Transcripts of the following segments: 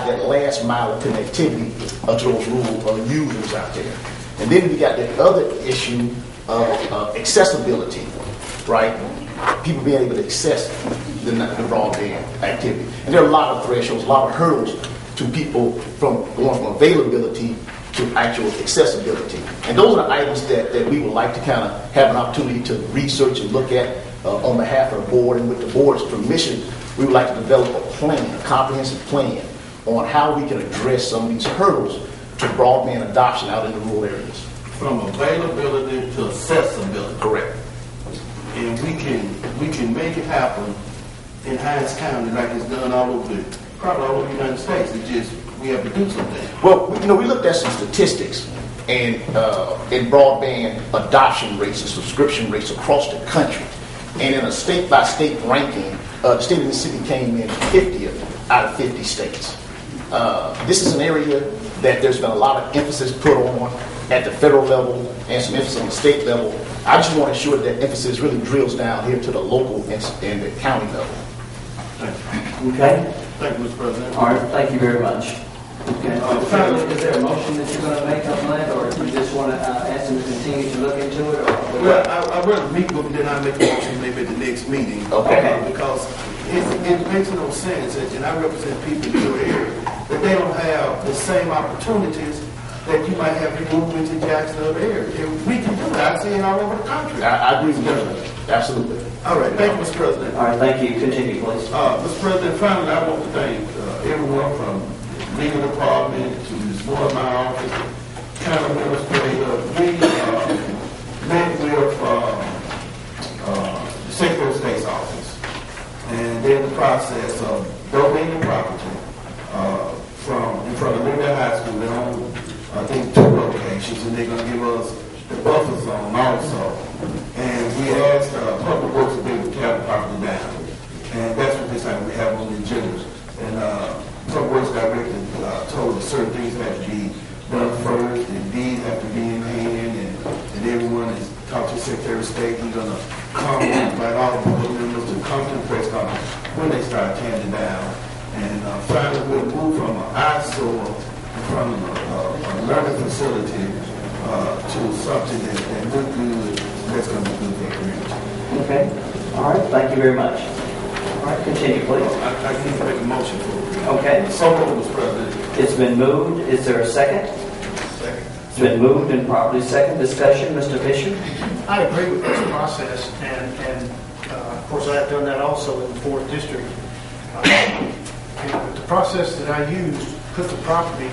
that last mile of connectivity to those rural users out there. And then we got the other issue of accessibility, right? People being able to access the broadband activity. And there are a lot of thresholds, a lot of hurdles to people from going from availability to actual accessibility. And those are the items that we would like to kind of have an opportunity to research and look at on behalf of the board. And with the board's permission, we would like to develop a plan, a comprehensive plan on how we can address some of these hurdles to broadband adoption out in the rural areas. From availability to accessibility. Correct. And we can make it happen in Hinds County like it's done probably all over the United States. It's just we have to do something. Well, we looked at some statistics and in broadband adoption rates and subscription rates across the country. And in a state-by-state ranking, the state of Mississippi came in 50th out of 50 states. This is an area that there's been a lot of emphasis put on at the federal level and some emphasis on the state level. I just want to ensure that emphasis really drills down here to the local and the county level. Okay. Thank you, Mr. President. All right. Thank you very much. Okay. Finally, is there a motion that you're going to make on that, or you just want to ask them to continue to look into it? Or well, I'd rather meet with them than I make a motion maybe at the next meeting. Okay. Because it makes no sense, and I represent people in your area, that they don't have the same opportunities that you might have to move into Jacksonville area. And we can do that. I see it all over the country. I agree with you. Absolutely. All right. Thank you, Mr. President. all right. Thank you. Continue, please. Mr. President, finally, I want to thank everyone from legal department to this board of my office, county administrator. We met with the Secretary of State's office, and they're in the process of donating property in front of Liberty High School. They're on, I think, 2 locations, and they're going to give us the buffer zone also. And we asked Public Works to be able to tear the property down, and that's what this time we have on the agenda. And Public Works Director told us certain things have to be done first, and deeds have to be in hand, and everyone is talked to the Secretary of State. He's going to come and invite all the board members to come to the press conference when they start tearing it down. And finally, we'll move from an eyesore from a learning facility to something that looks good, that's going to be good for the community. Okay. All right. Thank you very much. All right. Continue, please. I need to make a motion for it. Okay. So moved, Mr. President. It's been moved. Is there a second? Second. It's been moved and properly second. Discussion, Mr. Fisher? I agree with this process, and of course I have done that also in the 4th District. The process that I used put the property,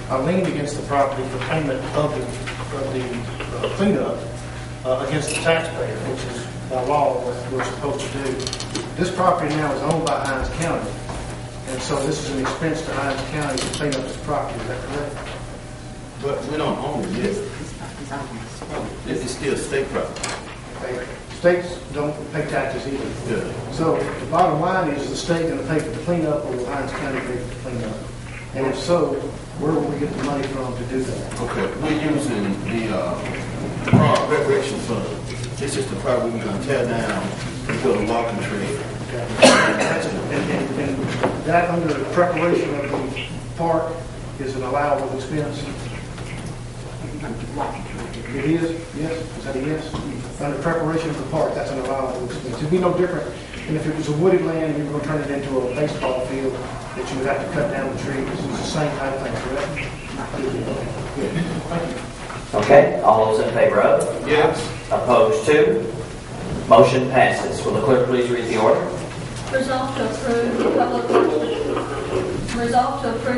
I leaned against the property for payment of the cleanup against the taxpayer, which is by law what we're supposed to do. This property now is owned by Hinds County, and so this is an expense to Hinds County to clean up this property. Is that correct? But we don't own it yet. This is still state property. States don't pay taxes either. Yeah. So the bottom line is the state going to pay for the cleanup, or will Hinds County pay for the cleanup? And if so, where will we get the money from to do that? Okay, we're using the park recreation fund. This is the property we're going to tear down and build a walking trail. Okay. And that, under the preparation of the park, is an allowable expense? It is? Yes? Is that a yes? Under preparation of the park, that's an allowable expense. It'd be no different than if it was a wooded land and you were going to turn it into a baseball field that you would have to cut down the trees. It's the same kind of thing, correct? Thank you. Okay. All those in favor of? Yes. Opposed to? Motion passes. Will the clerk please read the order? Resolved to approve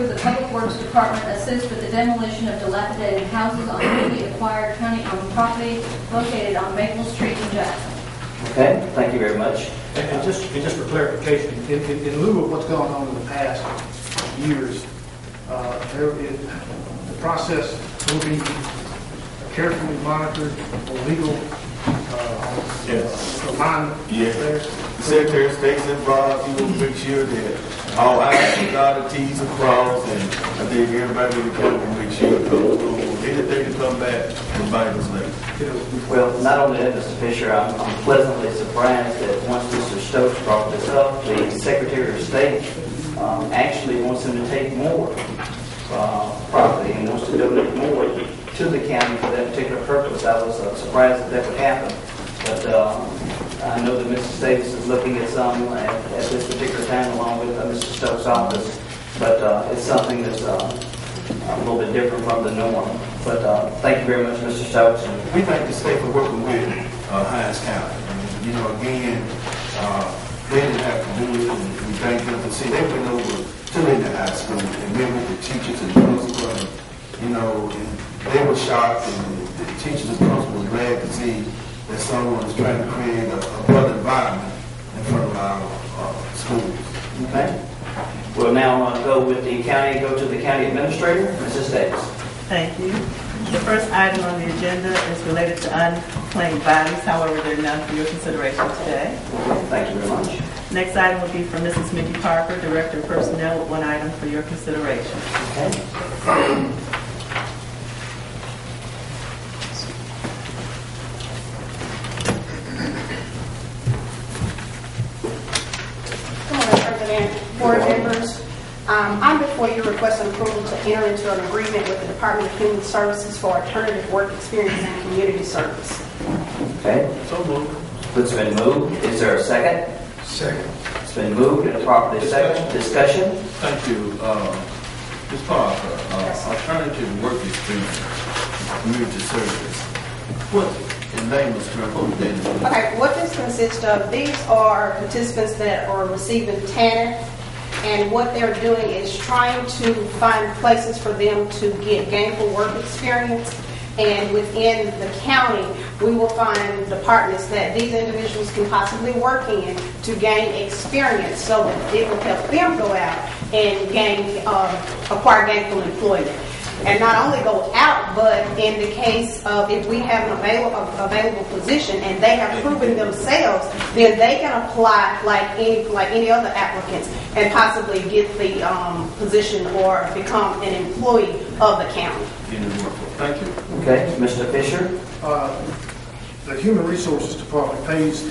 the Public Works Department assist with the demolition of dilapidated houses on newly acquired county-owned property located on Maple Street in Jackson. Okay. Thank you very much. And just for clarification, in lieu of what's gone on in the past years, the process will be carefully monitored for legal alignment. Yes. The Secretary of State's involved. He will make sure that all I's and dotted T's are crossed, and I think everybody in the county will make sure anything to come back to bite us later. Well, not only that, Mr. Fisher, I'm pleasantly surprised that once Mr. Stokes brought this up, the Secretary of State actually wants them to take more property and wants to donate more to the county for that particular purpose. I was surprised that would happen, but I know that Mrs. Davis is looking at some at this particular time along with Mr. Stokes' office, but it's something that's a little bit different from the norm. But thank you very much, Mr. Stokes. We thank the state for working with Hinds County. You know, again, they didn't have to do it, and we thank them for see they went over to Lincoln High School and met with the teachers and principal, and, you know, and they were shocked, and the teachers and principal were glad to see that someone is trying to create a better environment in front of our schools. Okay. We'll now go to the county administrator, Mrs. Davis. Thank you. The first item on the agenda is related to unclaimed bodies. However, there are none for your consideration today. Thank you very much. Next item will be from Mrs. Mickey Parker, Director of Personnel, with one item for your consideration. Okay. Good morning, President, board members. I'm before you requesting approval to enter into an agreement with the Department of Human Services for alternative work experience and community service. Okay. So moved. It's been moved. Is there a second? Second. It's been moved and properly second. Discussion? Thank you. Ms. Parker, alternative work experience, community service. What, in layman's terms, what would that mean? Okay, what this consists of, these are participants that are receiving TANF, and what they're doing is trying to find places for them to get gainful work experience. And within the county, we will find departments that these individuals can possibly work in to gain experience so that it will help them go out and acquire gainful employment. And not only go out, but in the case of if we have an available position and they have proven themselves, then they can apply like any other applicants and possibly get the position or become an employee of the county. Thank you. Okay. Mr. Fisher? The Human Resources Department pays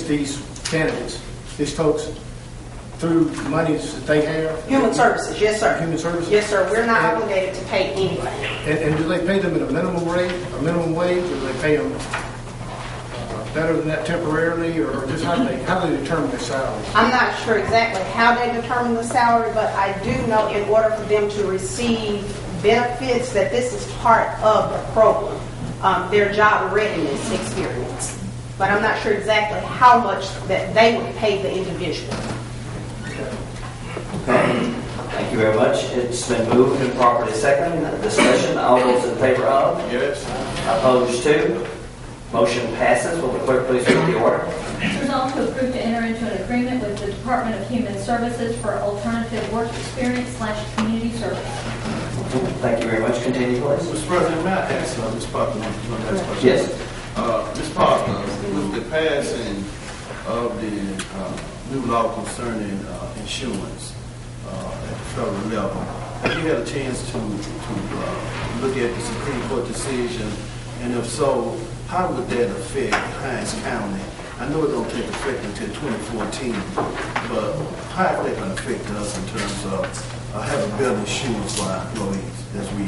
these candidates, these folks, through monies that they have? Human Services, yes, sir. Human Services? Yes, sir. We're not obligated to pay anything. And do they pay them at a minimum rate, a minimum wage, or do they pay them better than that temporarily, or just how do they determine their salary? I'm not sure exactly how they determine the salary, but I do know in order for them to receive benefits that this is part of the program, their job readiness experience. But I'm not sure exactly how much that they would pay the individual. Okay. Thank you very much. It's been moved and properly second. Discussion. All those in favor of? Yes. Opposed to? Motion passes. Will the clerk please read the order? Resolved to approve to enter into an agreement with the Department of Human Services for alternative work experience / community service. Thank you very much. Continue, please. Mr. President, may I ask Ms. Parker one last question? Yes. Ms. Parker, with the passing of the new law concerning insurance at the federal level, have you had a chance to look at the Supreme Court decision? And if so, how would that affect Hinds County? I know it don't take effect until 2014, but how is that going to affect us in terms of having better insurance for our employees as we?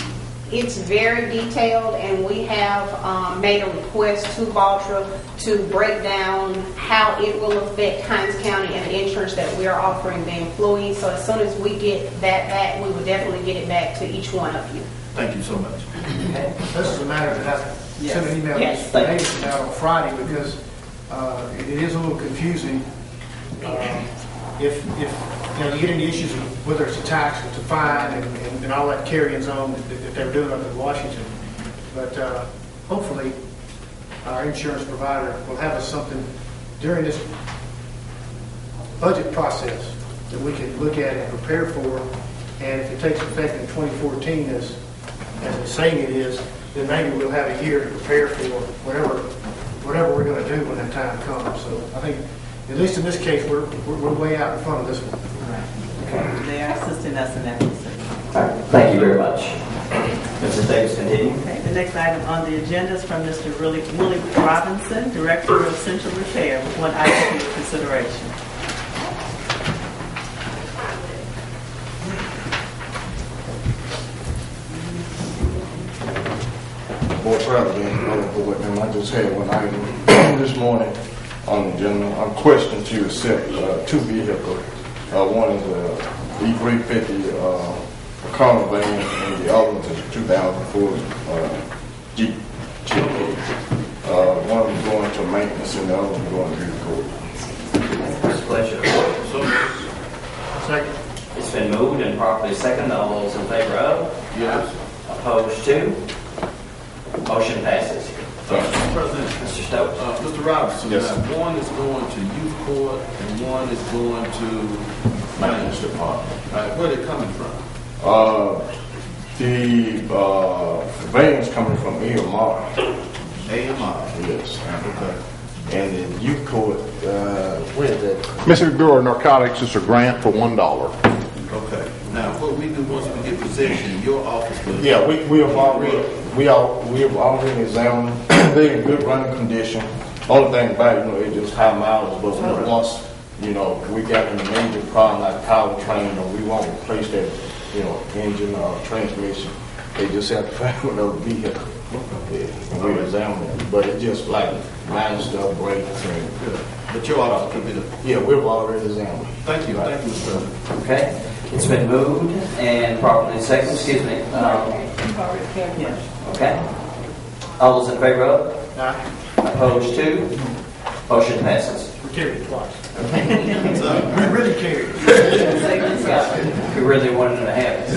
It's very detailed, and we have made a request to Valtra to break down how it will affect Hinds County and the insurance that we are offering the employees. So as soon as we get that back, we will definitely get it back to each one of you. Thank you so much. Okay. This is a matter that I sent an email Yes. to Davis out on Friday because it is a little confusing. If you get into issues of whether it's a tax or it's a fine and all that carrying on that they're doing up in Washington. But hopefully our insurance provider will have us something during this budget process that we can look at and prepare for. And if it takes effect in 2014 as it's saying it is, then maybe we'll have a year to prepare for whatever we're going to do when that time comes. So I think, at least in this case, we're way out in front of this one. They are assisting us in that research. All right. Thank you very much. Mrs. Davis, continue. Okay, the next item on the agenda is from Mr. Willie Robinson, Director of Central Repair, with one item for your consideration. Board President, I just had one item this morning on the agenda. I'm questioning to accept two vehicles. One is a E350 Econo van, and the other one is a 2004 Jeep GK. One of them going to maintenance, and the other one going to the court. It's a pleasure. Second. It's been moved and properly second. All those in favor of? Yes. Opposed to? Motion passes. Mr. President, Mr. Stokes. Mr. Robinson, Yes, now, one is going to youth court and one is going to maintenance department. All right, where are they coming from? The van's coming from AMR. AMI. Yes. Okay. And the youth court, where is that? Mississippi Bureau of Narcotics is a grant for $1. Okay. Now, what we do once we get possession, your office will. Yeah, we have already examined. They're in good running condition. Only thing about it, it's just high mileage. But once we got in a major problem like powertrain, we won't replace that engine or transmission. They just have to find another vehicle. And we examine it, but it's just like minor stuff, brakes and. But your office could be the. Yeah, we've already examined it. Thank you, Mr. President. Okay. It's been moved and properly second. Excuse me. Okay. All those in favor of? Aye. Opposed to? Motion passes. We carried it twice. We really carried it. We really wanted to have it.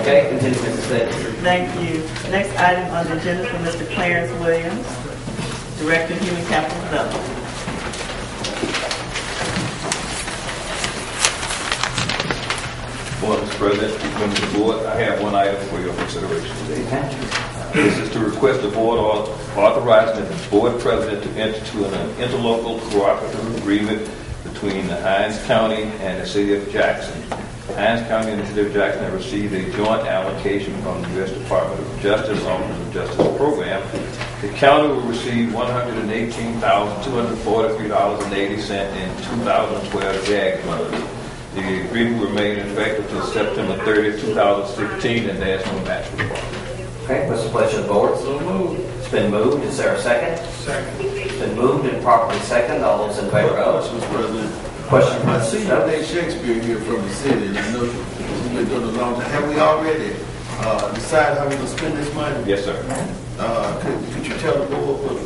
Okay, continue, Mrs. Davis. Thank you. Next item on the agenda for Mr. Clarence Williams, Director of Human Capital Development. Well, Mr. President, members of the board, I have one item for your consideration today. This is to request the board authorizing the board president to enter into an interlocal cooperative agreement between the Hinds County and the City of Jackson. Hinds County and the City of Jackson have received a joint allocation from the U.S. Department of Justice Office of Justice Program. The county will receive $118,243.80 in 2012 JAG funds. The agreement will remain in effect until September 30, 2016, and there's no match required. Okay, what's the pleasure of the board? So moved. It's been moved. Is there a second? Second. It's been moved and properly second. All those in favor of? Mr. President. Question. I see your name Shakespeare here from the city, and I know we've been doing it a long time. Have we already decided how we're going to spend this money? Yes, sir. Could you tell the board what?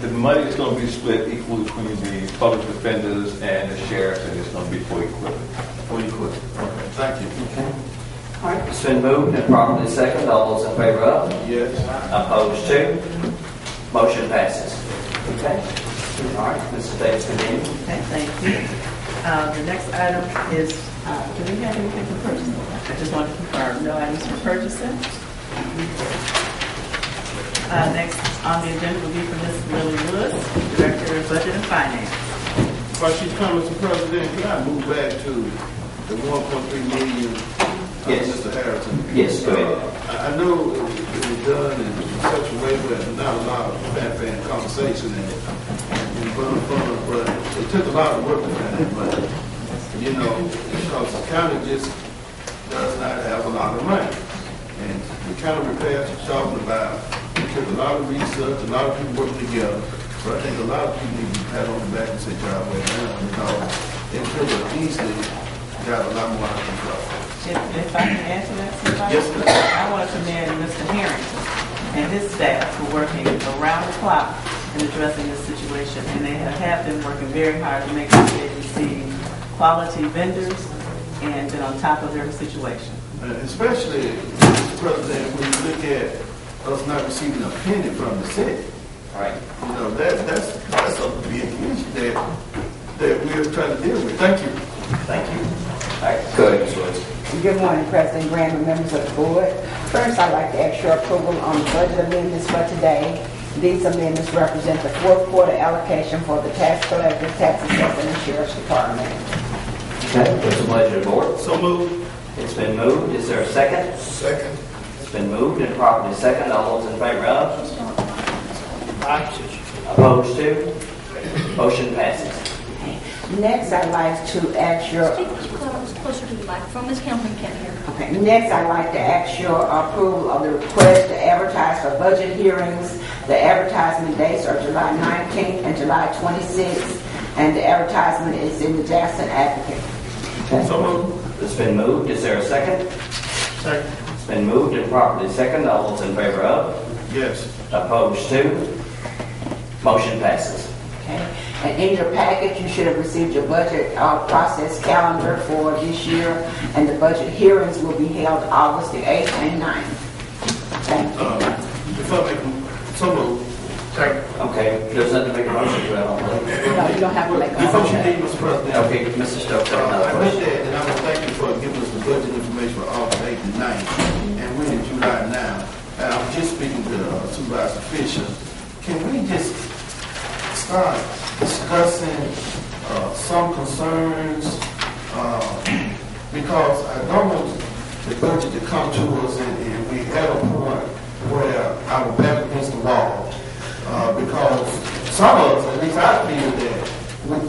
The money is going to be split equally between the public defenders and the sheriffs, and it's going to be for equipment. For you quit. Okay, thank you. All right, it's been moved and properly second. All those in favor of? Yes. Opposed to? Motion passes. Okay. All right, Mrs. Davis, continue. Okay, thank you. The next item is, do we have anything for purchasing? I just want to confirm, no items for purchasing. Next on the agenda will be for Ms. Lily Woods, Director of Budget and Finance. While she's coming, Mr. President, can I move back to the 1.3 million? Yes. Mr. Harrison. Yes, go ahead. I know it was done in such a way, but not a lot of fan conversation and fun, but it took a lot of work to that. But, because the county just does not have a lot of money. And the county repairs you're talking about, it took a lot of research, a lot of people working together. But I think a lot of people need to be pat on the back and say, job well done, because they could have easily got a lot more out of control. If I can answer that, somebody? Yes, ma'am. I want to commend Mr. Harrington and his staff for working around the clock in addressing this situation. And they have been working very hard to make sure they receive quality vendors and been on top of their situation. Especially, Mr. President, when you look at us not receiving a penny from the city. Right. That's a big issue that we're trying to deal with. Thank you. Thank you. All right, go ahead, Ms. Woods. Good morning, President Graham and members of the board. First, I'd like to ask your approval on the budget amendments for today. These amendments represent the fourth quarter allocation for the tax collector, tax assessor, and sheriff's department. Okay, what's the pleasure of the board? So moved. It's been moved. Is there a second? Second. It's been moved and properly second. All those in favor of? Opposed to? Motion passes. Next, I'd like to ask your, Speak closer to the microphone. Ms. Councilman can't hear. okay, next I'd like to ask your approval of the request to advertise for budget hearings. The advertisement dates are July 19th and July 26th, and the advertisement is in the Jackson Advocate. So moved. It's been moved. Is there a second? Second. It's been moved and properly second. All those in favor of? Yes. Opposed to? Motion passes. Okay. And in your package, you should have received your budget process calendar for this year, and the budget hearings will be held August the 8th and 9th. Thank you. Before I make so moved. Second. Okay, there's nothing to make a motion to, I don't believe. No, you don't have to make a Before you motion. leave, Mr. President. Okay, Mr. Stokes, I have another I question. looked at it, and I want to thank you for giving us the budget information for August 8th and 9th, and we're in July now. And I'm just speaking to Supervisor Fisher. Can we just start discussing some concerns? Because I don't want the budget to come to us and we at a point where I will back against the wall. Because some of us, at least I feel that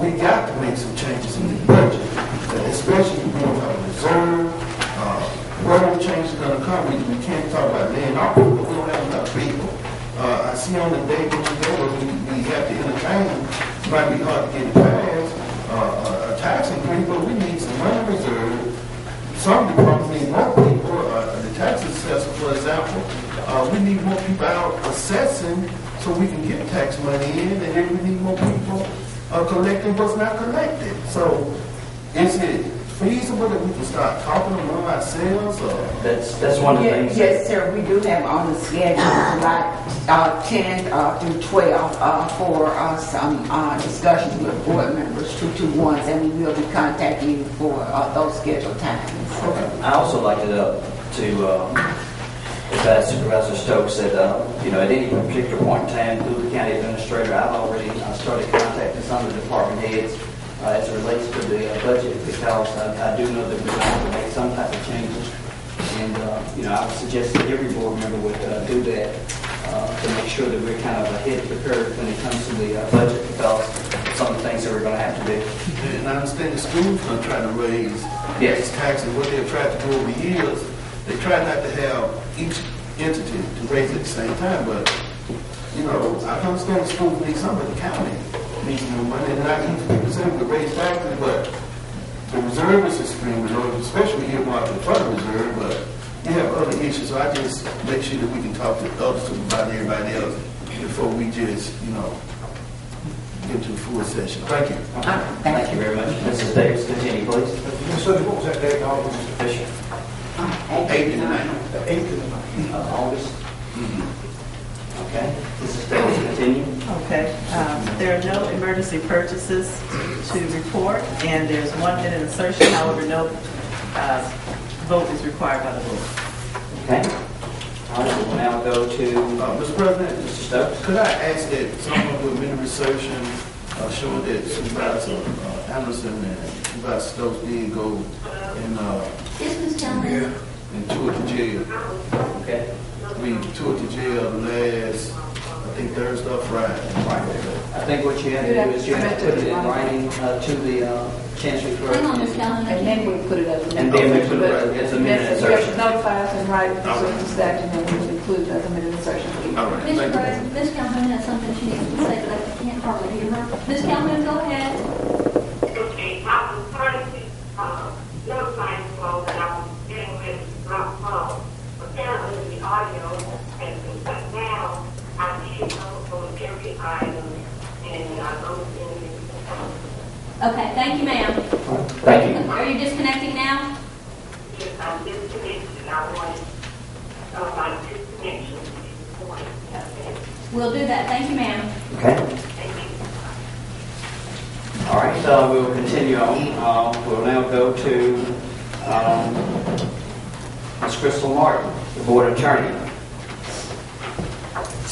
we got to make some changes in the budget, especially if we don't have a reserve. Where the change is going to come, we can't talk about laying off people, but we don't have enough people. I see on the day when we go, we have to entertain. It might be hard to get it passed, a tax increase, but we need some money reserve. Some departments need more people. The tax assessor, for example, we need more people out assessing so we can get tax money in, and then we need more people collecting what's not collected. So, is it feasible that we can start talking among ourselves? That's one of the things. Yes, sir, we do have on the schedule July 10th through 12 for some discussions with board members, 221s, and we will be contacting you for those scheduled times. I also like to as Supervisor Stokes said, at any particular point in time, through the county administrator, I've already started contacting some of the department heads as it relates to the budget, because I do know that we're going to have to make some type of changes. And, I would suggest that every board member would do that to make sure that we're kind of ahead of the curve when it comes to the budget, because some of the things that we're going to have to do. And I understand the school's going to try to raise taxes. What they've tried to do over the years, they try not to have each entity to raise it at the same time, but, I understand the schools need some, but the county needs more money. And not each people say we raise taxes, but the reserve is extremely low, especially here market for the reserve, but you have other issues. So I just make sure that we can talk to others about everybody else before we just, get to the full session. Thank you. Thank you very much. Mrs. Davis, continue, please. So what was that date, August? Mr. Fisher. 8th and 9th. The 8th and the 9th. August. Okay. Mrs. Davis, continue. Okay. There are no emergency purchases to report, and there's 1 minute insertion. However, no vote is required by the board. Okay. All right, we'll now go to Mr. President, Mr. Stokes. could I ask that someone with minute researching showing that Supervisor Anderson and Supervisor Stokes did go and Yes, Ms. Tillman. and toured the jail. Okay. We toured the jail last, I think Thursday or Friday. I think what you have to do is you have to put it in writing to the Chancery Clerk. Hang on, Ms. Calhoun. And then we put it as a And then we put it as a minute Yes, you have to insertion. notify us and write it so it's stacked, and then we would include as a minute insertion. All right, Mr. thank you. President, Ms. Calhoun has something she needs to say, but I can't hardly hear her. Ms. Calhoun, go ahead. Okay, I was trying to notify you all that I was getting ready to drop phone. Apparently, the audio has been cut down. I did go on every item, and I don't think Okay, thank you, ma'am. Thank you. Are you disconnecting now? I'm disconnected, and I wanted my disconnection to be recorded. We'll do that. Thank you, ma'am. Okay. Thank you. All right, we will continue on. We'll now go to Ms. Crystal Martin, the Board Attorney.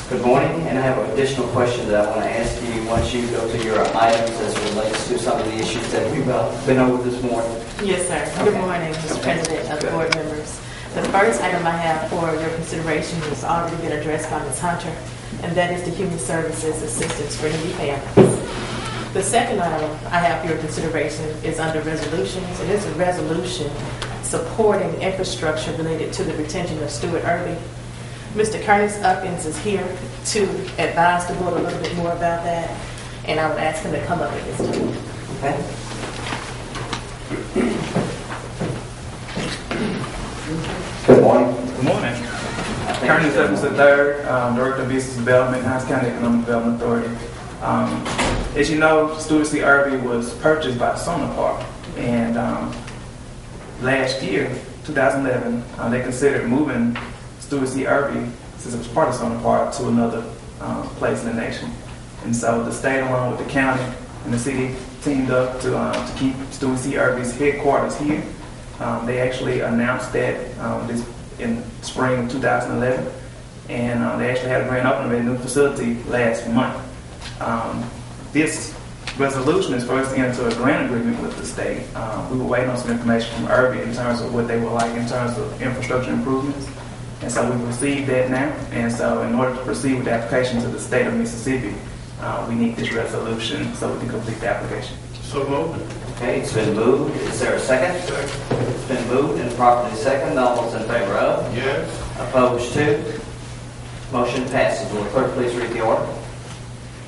Good morning, and I have an additional question that I want to ask you once you go to your items as it relates to some of the issues that we've been over this morning. Yes, sir. Good morning, Mr. President, other board members. The first item I have for your consideration has already been addressed by Ms. Hunter, and that is the Human Services Assistance for Needy Families. The second item I have for your consideration is under resolutions. It is a resolution supporting infrastructure related to the retention of Stuart Irby. Mr. Curtis Upkins is here to advise the board a little bit more about that, and I would ask him to come up at this time. Okay. Good morning. Good morning. Curtis Upkins III, Director of Business Development, Hinds County Economic Development Authority. As you know, Stuart C. Irby was purchased by Sonapar, and last year, 2011, they considered moving Stuart C. Irby, since it was part of Sonapar, to another place in the nation. And so the state, along with the county and the city, teamed up to keep Stuart C. Irby's headquarters here. They actually announced that this in spring of 2011, and they actually had a grand opening of a new facility last month. This resolution is for us to get into a grant agreement with the state. We were waiting on some information from Irby in terms of what they would like in terms of infrastructure improvements. And so we've received that now. And so in order to proceed with the application to the state of Mississippi, we need this resolution so we can complete the application. So moved. Okay, it's been moved. Is there a second? Second. It's been moved and properly second. All those in favor of? Yes. Opposed to? Motion passes. Will the clerk please read the order?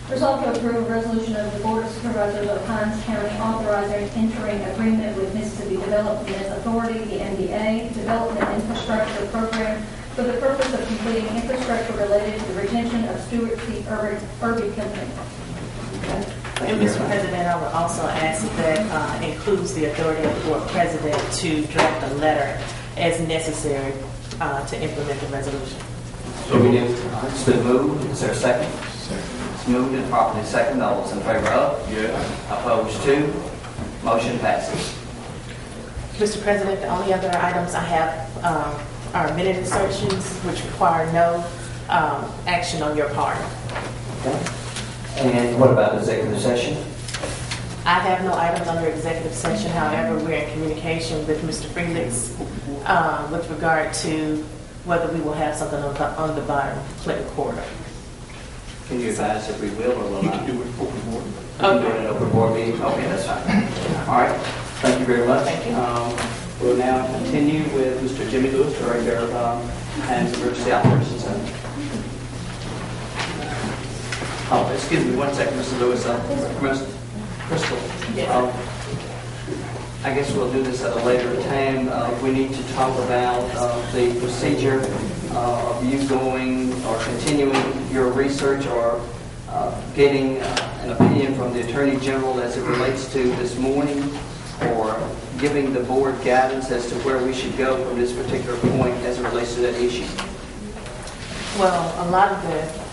Resolved to approve a resolution of the Board of Supervisors of Hinds County authorizing entering agreement with Mississippi Development Authority, the MDA, Development Infrastructure Program for the purpose of completing infrastructure related to the retention of Stuart C. Irby Company. And Mr. President, I would also ask that includes the authority of the board president to draft a letter as necessary to implement the resolution. So we do. It's been moved. Is there a second? Second. It's moved and properly second. All those in favor of? Yes. Opposed to? Motion passes. Mr. President, the only other items I have are minute insertions, which require no action on your part. Okay. And what about executive session? I have no items under executive session. However, we're in communication with Mr. Felix with regard to whether we will have something on the bottom Clinton corridor. Can you advise if we will or will not? You can do it open board. Okay. Do it in open board meeting? Okay, that's fine. All right. Thank you very much. Thank you. We'll now continue with Mr. Jimmy Lewis, Director of Hinds Emergency Operations Center. Oh, excuse me, 1 second, Mr. Lewis. Crystal. Yes. I guess we'll do this at a later time. We need to talk about the procedure of you going or continuing your research or getting an opinion from the Attorney General as it relates to this morning, or giving the board guidance as to where we should go from this particular point as it relates to that issue. Well, a lot of the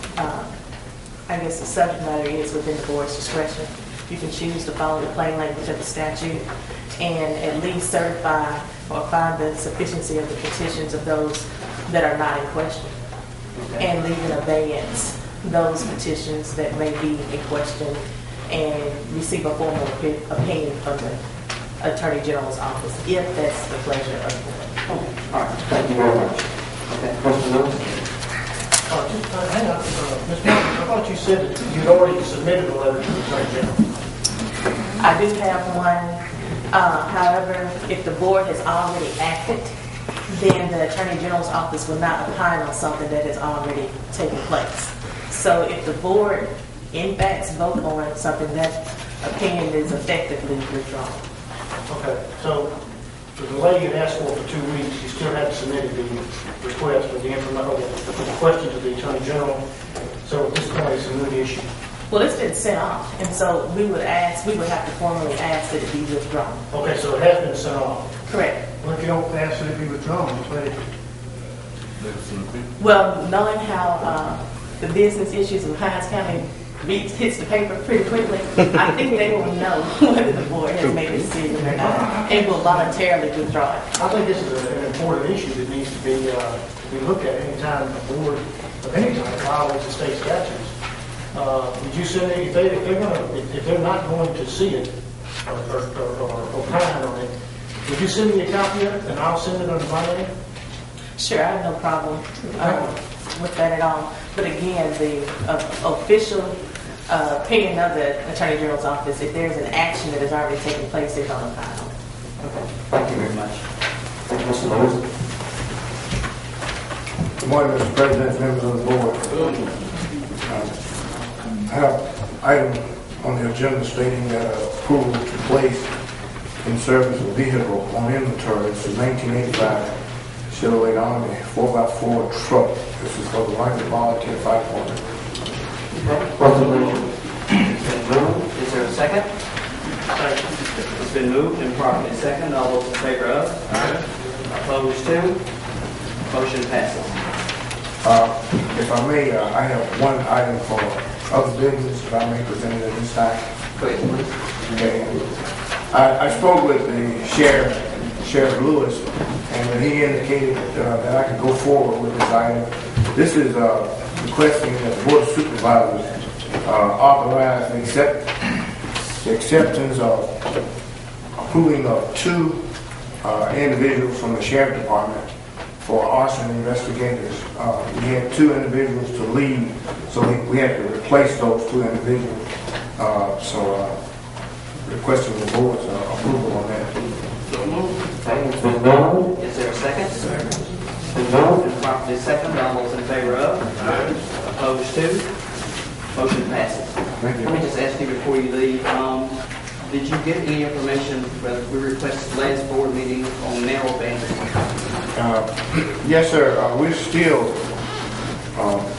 I guess the subject matter is within the board's discretion. You can choose to follow the plain language of the statute and at least certify or find the sufficiency of the petitions of those that are not in question, and leave in abeyance those petitions that may be in question and receive a formal opinion from the Attorney General's office, if that's the pleasure of the board. Okay. All right. Thank you very much. Okay. Mr. Lewis? Hang on, Ms. Martin, I thought you said that you'd already submitted a letter to the Attorney General. I do have one. However, if the board has already acted, then the Attorney General's office will not opine on something that has already taken place. So if the board in fact vote on something, that opinion is effectively withdrawn. Okay, so the delay you asked for 2 weeks, you still haven't submitted the request for the information, for the question to the Attorney General. So at this point, it's a moot issue. Well, it's been sent off, and so we would have to formally ask that it be withdrawn. Okay, so it has been sent off. Correct. Well, if you don't ask that it be withdrawn, just let it. Well, knowing how the business issues of Hinds County hits the paper pretty quickly, I think they will know whether the board has made a decision or not, and will voluntarily withdraw it. I think this is an important issue that needs to be looked at any time the board of any time violates the state statutes. Would you send it, if they're not going to see it or opine on it, would you send me a copy of it and I'll send it under my name? Sure, I have no problem with that at all. But again, the official opinion of the Attorney General's office, if there's an action that has already taken place, they're going to file. Okay, thank you very much. Thank you, Mr. Lewis. Good morning, Mr. President, members of the board. I have an item on the agenda stating that approval to place in service a vehicle on inventory. It's a 1985 Chevrolet Army 4x4 truck. This is for the Rhino Volunteer Fire Department. Resolution has been moved. Is there a second? It's been moved and properly second. All those in favor of? Opposed to? Motion passes. If I may, I have one item for other business, if I may present it at this time. Go ahead, please. Okay. I spoke with the Sheriff Lewis, and he indicated that I could go forward with this item. This is requesting that the Board of Supervisors authorize the acceptance of approving of 2 individuals from the Sheriff Department for arson investigators. We had 2 individuals to leave, so we had to replace those 2 individuals. Requesting the board's approval on that. Okay, it's been moved. Is there a second? Second. It's been moved and properly second. All those in favor of? Opposed to? Motion passes. Thank you. Let me just ask you before you leave, did you get any information that we requested last board meeting on narrow banding? Yes, sir. We're still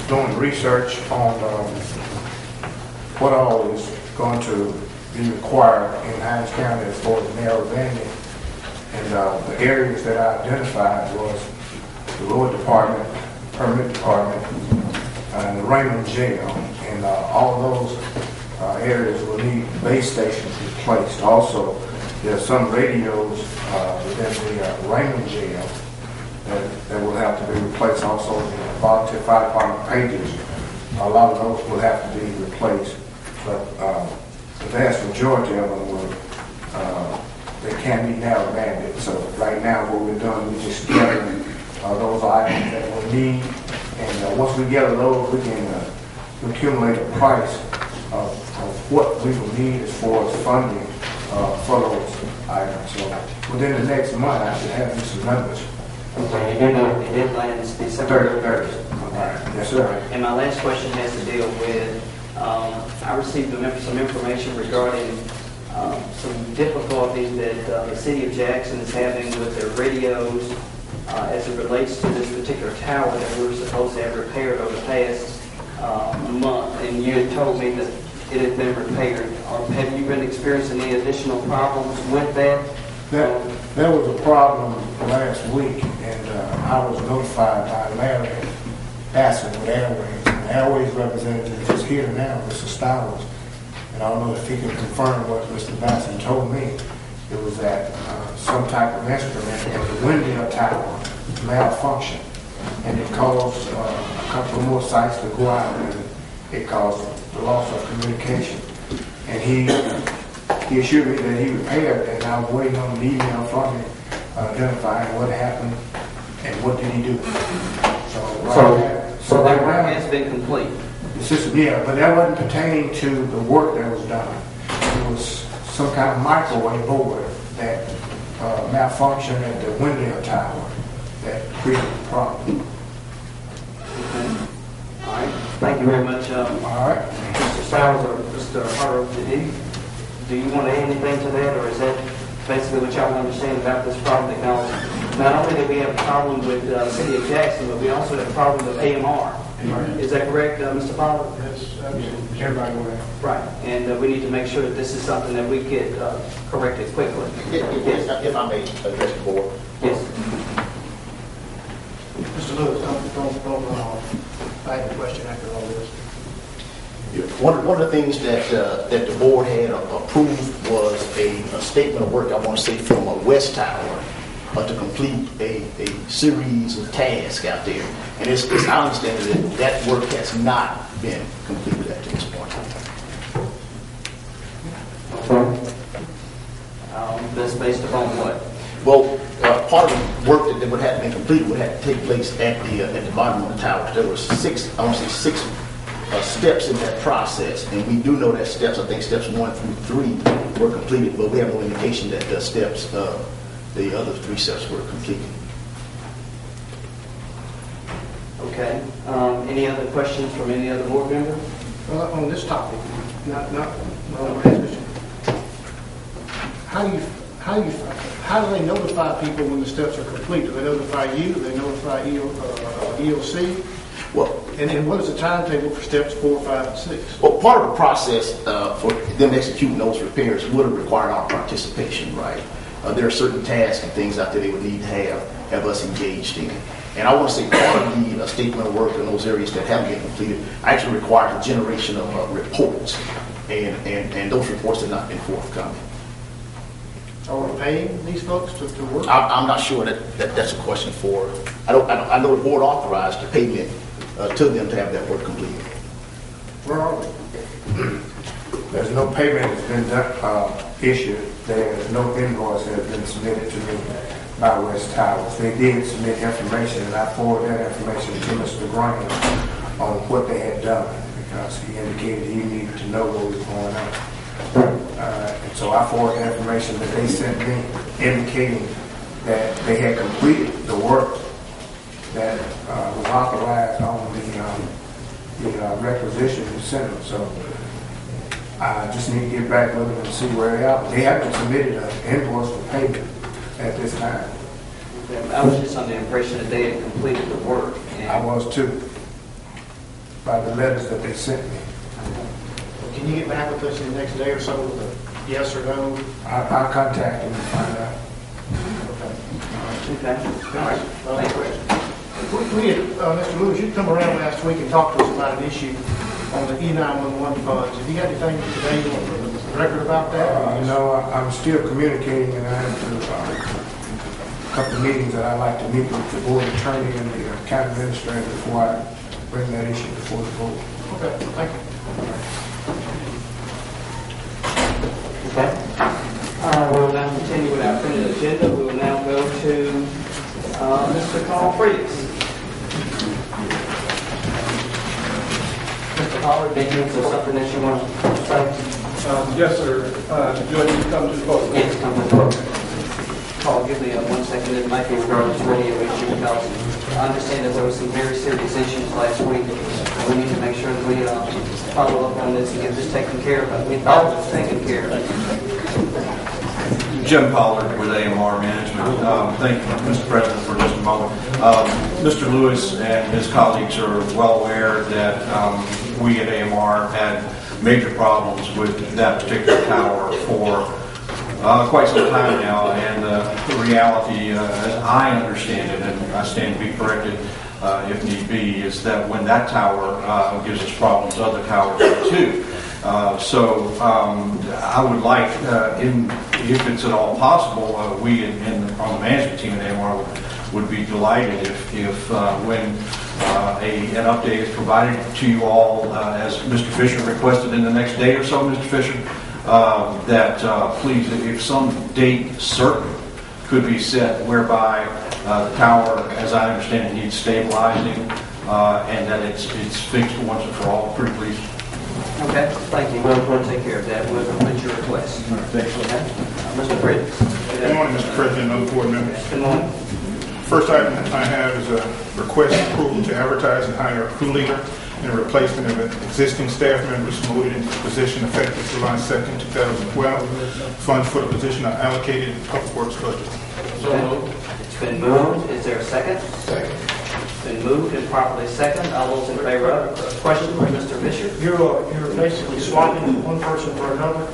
doing research on what all is going to be required in Hinds County as far as narrow banding. And the areas that I identified was the Road Department, Permit Department, and the Raymond Jail. And all those areas will need base stations replaced. Also, there are some radios within the Raymond Jail that will have to be replaced. Also, the volunteer fire department pages, a lot of those will have to be replaced. But the vast majority of them will, they can be narrow banded. So right now, what we're doing, we're just gathering those items that we'll need. And once we gather those, we can accumulate a price of what we will need as far as funding for those items. So within the next month, I should have you some numbers. Okay, the deadline is December 30th. Okay. Yes, sir. And my last question has to deal with, I received some information regarding some difficulties that the city of Jackson is having with their radios as it relates to this particular tower that we were supposed to have repaired over the past month. And you had told me that it had been repaired. Have you been experiencing any additional problems with that? There was a problem last week, and I was notified by Larry Bassett with Airways. And the Airways representative is here now, Mr. Stowers. And I don't know if he can confirm what Mr. Bassett told me. It was that some type of instrument at the window tower malfunctioned, and it caused a couple of more sites to go out, and it caused the loss of communication. And he assured me that he repaired it, and I was waiting on an email from him identifying what happened and what did he do. So that work has been complete. Yeah, but that wasn't pertaining to the work that was done. It was some kind of microwave board that malfunctioned at the window tower that created the problem. Okay. All right. Thank you very much. All right. Mr. Stowers or Mr. Harrow, do you want to add anything to that, or is that basically what y'all understand about this problem? Because not only do we have a problem with the city of Jackson, but we also have a problem with AMR. Is that correct, Mr. Pollard? Yes, absolutely. Everybody will. Right, and we need to make sure that this is something that we get corrected quickly. Yes, if I may address the board. Yes. Mr. Lewis, don't run off. I have a question after all this. One of the things that the board had approved was a statement of work, I want to say, from a West Tower to complete a series of tasks out there. And it's I understand that work has not been completed at this point. That's based upon what? Well, part of the work that would have been completed would have to take place at the bottom of the tower. There were six steps in that process, and we do know that steps, I think steps 1 through 3 were completed, but we have no indication that the steps, the other 3 steps were completed. Okay. Any other questions from any other board member? On this topic, not on the question. How do they notify people when the steps are complete? Do they notify you? Do they notify EOC? Well, and what is the timetable for steps 4, 5, and 6? Well, part of the process for them executing those repairs would have required our participation, right? There are certain tasks and things out there they would need to have us engaged in. And I want to say part of the statement of work in those areas that haven't been completed actually requires the generation of reports, and those reports have not been forthcoming. Are we paying these folks to work? I'm not sure that's a question for. I know the board authorized the payment to them to have that work completed. Where are we? There's no payment that's been issued. There's no invoice that has been submitted to me by West Towers. They did submit information, and I forwarded that information to Mr. Graham on what they had done, because he indicated he needed to know what was going on. And so I forwarded the information that they sent me, indicating that they had completed the work that was authorized on the requisition you sent them. So I just need to get back with them and see where they are. They haven't submitted an invoice for payment at this time. I was just under the impression that they had completed the work. I was too, by the letters that they sent me. Can you get back with us in the next day or so with a yes or no? I'll contact them and find out. Okay. All right. Thank you. Mr. Lewis, you come around last week and talked to us about an issue on the E911 funds. Have you got anything today you want to put on the record about that? I'm still communicating, and I have a couple of meetings that I'd like to meet with the board attorney and the county administrator before I bring that issue before the board. Okay, thank you. Okay. We'll now continue with our printed agenda. We will now go to Mr. Carl Freitas. Mr. Pollard, maybe is there something that you want to say? Yes, sir. Do I need to come to the podium? Yes, come to the podium. Paul, give me 1 second. It might be a wireless radio issue, because I understand that there were some very serious issues last week. We need to make sure that we follow up on this and get this taken care of. We thought it was taken care of. Jim Pollard with AMR Management. Thank you, Mr. President, for just a moment. Mr. Lewis and his colleagues are well aware that we at AMR had major problems with that particular tower for quite some time now, and the reality, as I understand it, and I stand to be corrected if need be, is that when that tower gives us problems, other towers do too. So I would like, if it's at all possible, we on the management team at AMR would be delighted if when an update is provided to you all, as Mr. Fisher requested in the next day or so, Mr. Fisher, that please, if some date certain could be set whereby the tower, as I understand it, needs stabilizing, and that it's fixed once and for all. Pretty please. Okay, thank you. We'll take care of that. We'll complete your request. Thanks. Okay. Mr. Freitas. Good morning, Mr. President and other board members. Good morning. First item I have is a request approval to advertise and hire a crew leader in replacement of existing staff members promoted into the position effective July 2nd, 2012. Funds for the position are allocated in the Public Works budget. It's been moved. Is there a second? Second. It's been moved and properly second. All those in favor of it? Question for Mr. Fisher? You're basically swapping one person for another,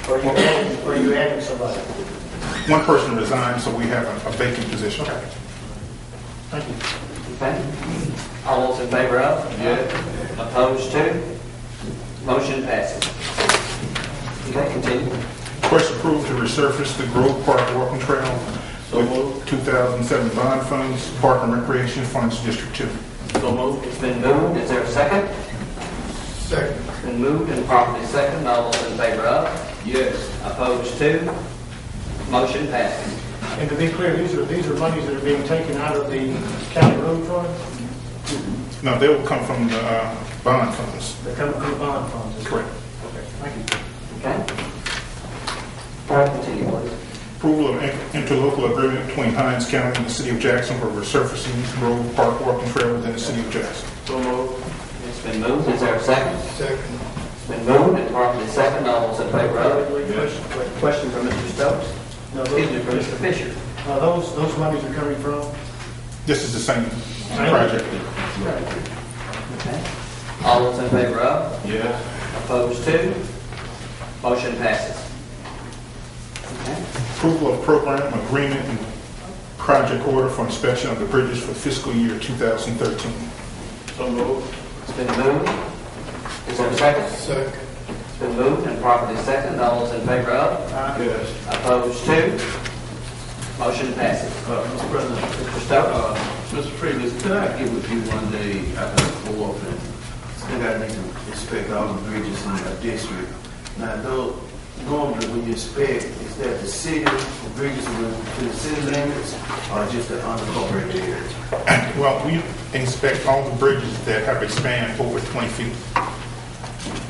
or are you adding somebody? One person resigned, so we have a vacant position. Okay. Thank you. Okay. All those in favor of? Yes. Opposed to? Motion passes. Okay, continue. Request approved to resurface the Grove Park Walking Trail with 2007 bond funds, Park and Recreation Funds, District 2. So moved. It's been moved. Is there a second? Second. It's been moved and properly second. All those in favor of? Yes. Opposed to? Motion passes. And to be clear, these are monies that are being taken out of the county road fund? No, they will come from the bond funds. They're coming from the bond funds. is it? Correct. Okay, thank you. Okay. All right, continue, please. Approval of interlocal agreement between Hinds County and the City of Jackson for resurfacing road, park, walking trail within the City of Jackson. So moved. It's been moved. Is there a second? Second. It's been moved and properly second. All those in favor of it? Question from Mr. Stokes? No, Excuse me, from Mr. Fisher. Those monies are coming from? This is the same project. Okay. All those in favor of? Yes. Opposed to? Motion passes. Okay. Approval of program agreement and project order for inspection of the bridges for fiscal year 2013. So moved. It's been moved. Is there a second? Second. It's been moved and properly second. All those in favor of? Yes. Opposed to? Motion passes. Mr. President. Mr. Stokes? Mr. Freeman, could I get with you one day after the go up and think I need to inspect all the bridges in our district? Now, though, normally when you inspect, is that the city, the bridges to the city limits, or just the unincorporated areas? Well, we inspect all the bridges that have a span over 20 feet.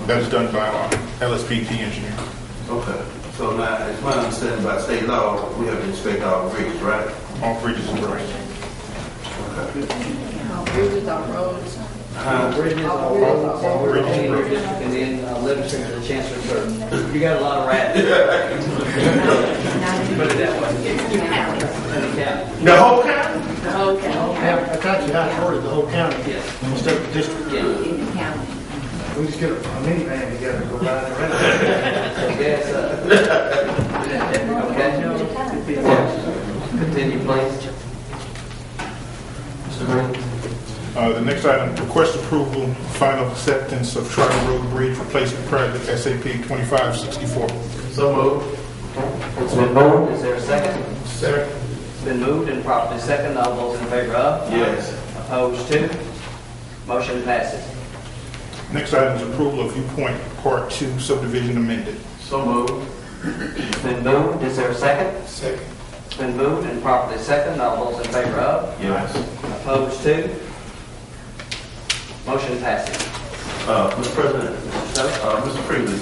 That is done by our LSPP engineer. Okay. So now, it's my understanding by state law, we have to inspect all the bridges, right? All bridges and roads. Bridges on roads. Bridges, roads, and then Livingston to the Chancellor Church. You got a lot of rats. Put it that way. The whole county? The whole county. I thought you had ordered the whole county. Yes. Instead of the district. In the county. We just get a minivan together and go ride around. Yes, okay. Continue, please. Mr. Green. The next item, request approval, final acceptance of Trotter Road Bridge Replacement Project, SAP 2564. So moved. It's been moved. Is there a second? Second. It's been moved and properly second. All those in favor of? Yes. Opposed to? Motion passes. Next item is approval of Viewpoint Part 2 subdivision amended. So moved. It's been moved. Is there a second? Second. It's been moved and properly second. All those in favor of? Yes. Opposed to? Motion passes. Mr. President, Mr. Freeman,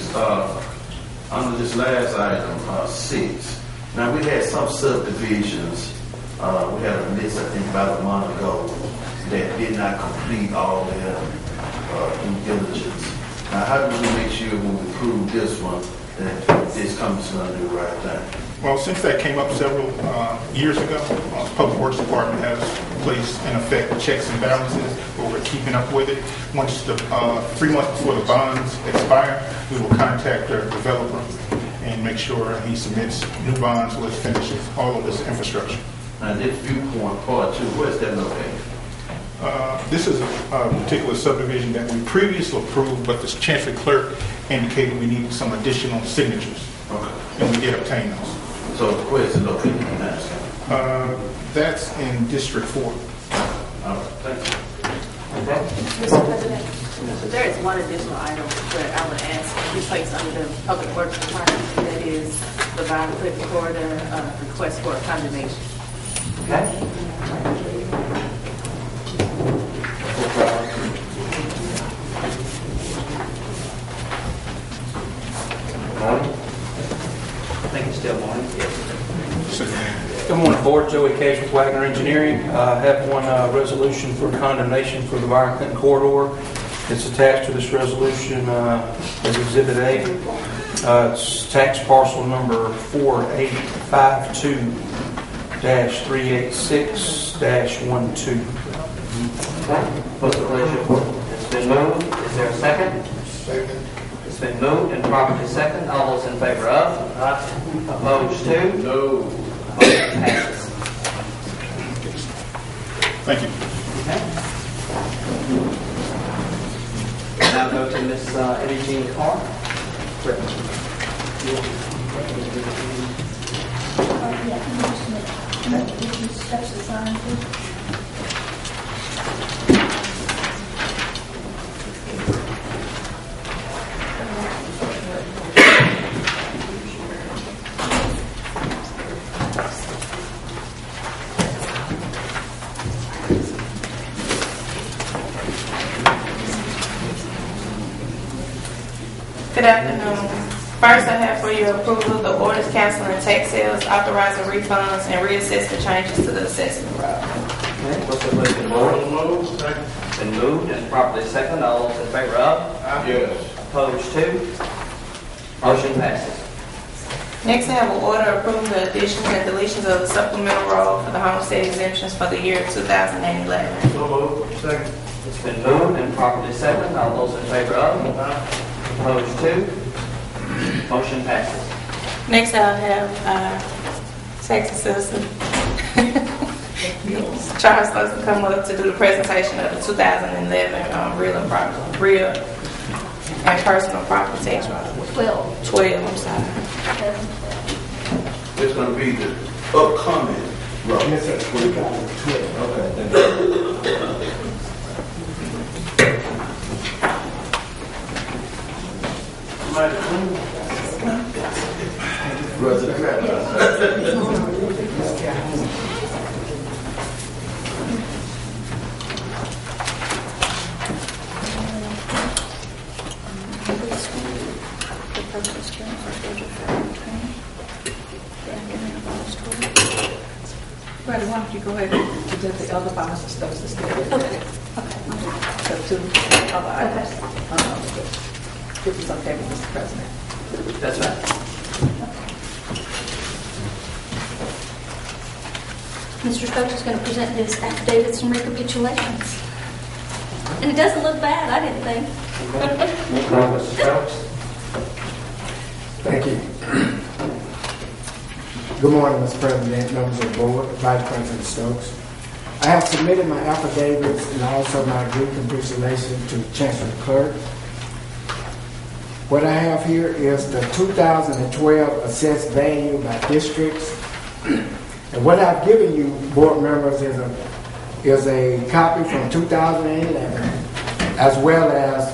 under this last item, 6, now we had some subdivisions, we had a list, I think, about a month ago, that did not complete all their due diligence. Now, how do we make sure when we approve this one, that this comes to do the right thing? Well, since that came up several years ago, the Public Works Department has placed in effect checks and balances where we're keeping up with it. Once the 3 months before the bonds expire, we will contact our developer and make sure he submits new bonds with finishes all of this infrastructure. Now, this Viewpoint Part 2, where's that located? This is a particular subdivision that we previously approved, but the Chancery Clerk indicated we needed some additional signatures. Okay. And we did obtain those. So where's it located in that? That's in District 4. All right, thank you. Okay. Mr. President, there is one additional item that I would ask be placed under the Public Works Department. That is the Vine Cliff Corridor request for a condemnation. Okay. Morning. I think it's still morning. Good morning, Board. Joey Cage with Wagner Engineering. I have one resolution for condemnation for the Byron Clinton corridor. It's attached to this resolution as Exhibit A. It's tax parcel number 4852-386-12. What's the pleasure? It's been moved. Is there a second? Second. It's been moved and properly second. All those in favor of? Opposed to? No. Motion passes. Thank you. Okay. Now go to Miss Eddie Jean Carr. Good afternoon. First, I have for your approval the orders canceling tax sales, authorizing refunds, and reassessment changes to the assessment roll. Okay, what's the pleasure of the board? Been moved and properly second. All those in favor of? Yes. Opposed to? Motion passes. Next, I have an order approving the additions and deletions of the supplemental roll for the homestead exemptions for the year 2011. So moved. Second. It's been moved and properly second. All those in favor of? Opposed to? Motion passes. Next, I'll have tax assessor Charles Lawson come up to do the presentation of the 2011 real and personal property tax roll. 12, I'm sorry. It's going to be the upcoming road. Yes, sir. Okay, thank you. Brother, why don't you go ahead and present the other files and stuff that's there? Okay. So two other items. This is okay with Mr. President. That's right. Mr. Stokes is going to present his affidavits and recapitulations. And it doesn't look bad, I didn't think. Mr. Stokes. Thank you. Good morning, Mr. President, members of the board, Vice President Stokes. I have submitted my affidavits and also my recapitulation to the Chancellor Clerk. What I have here is the 2012 assessed value by districts. And what I've given you, board members, is a copy from 2011, as well as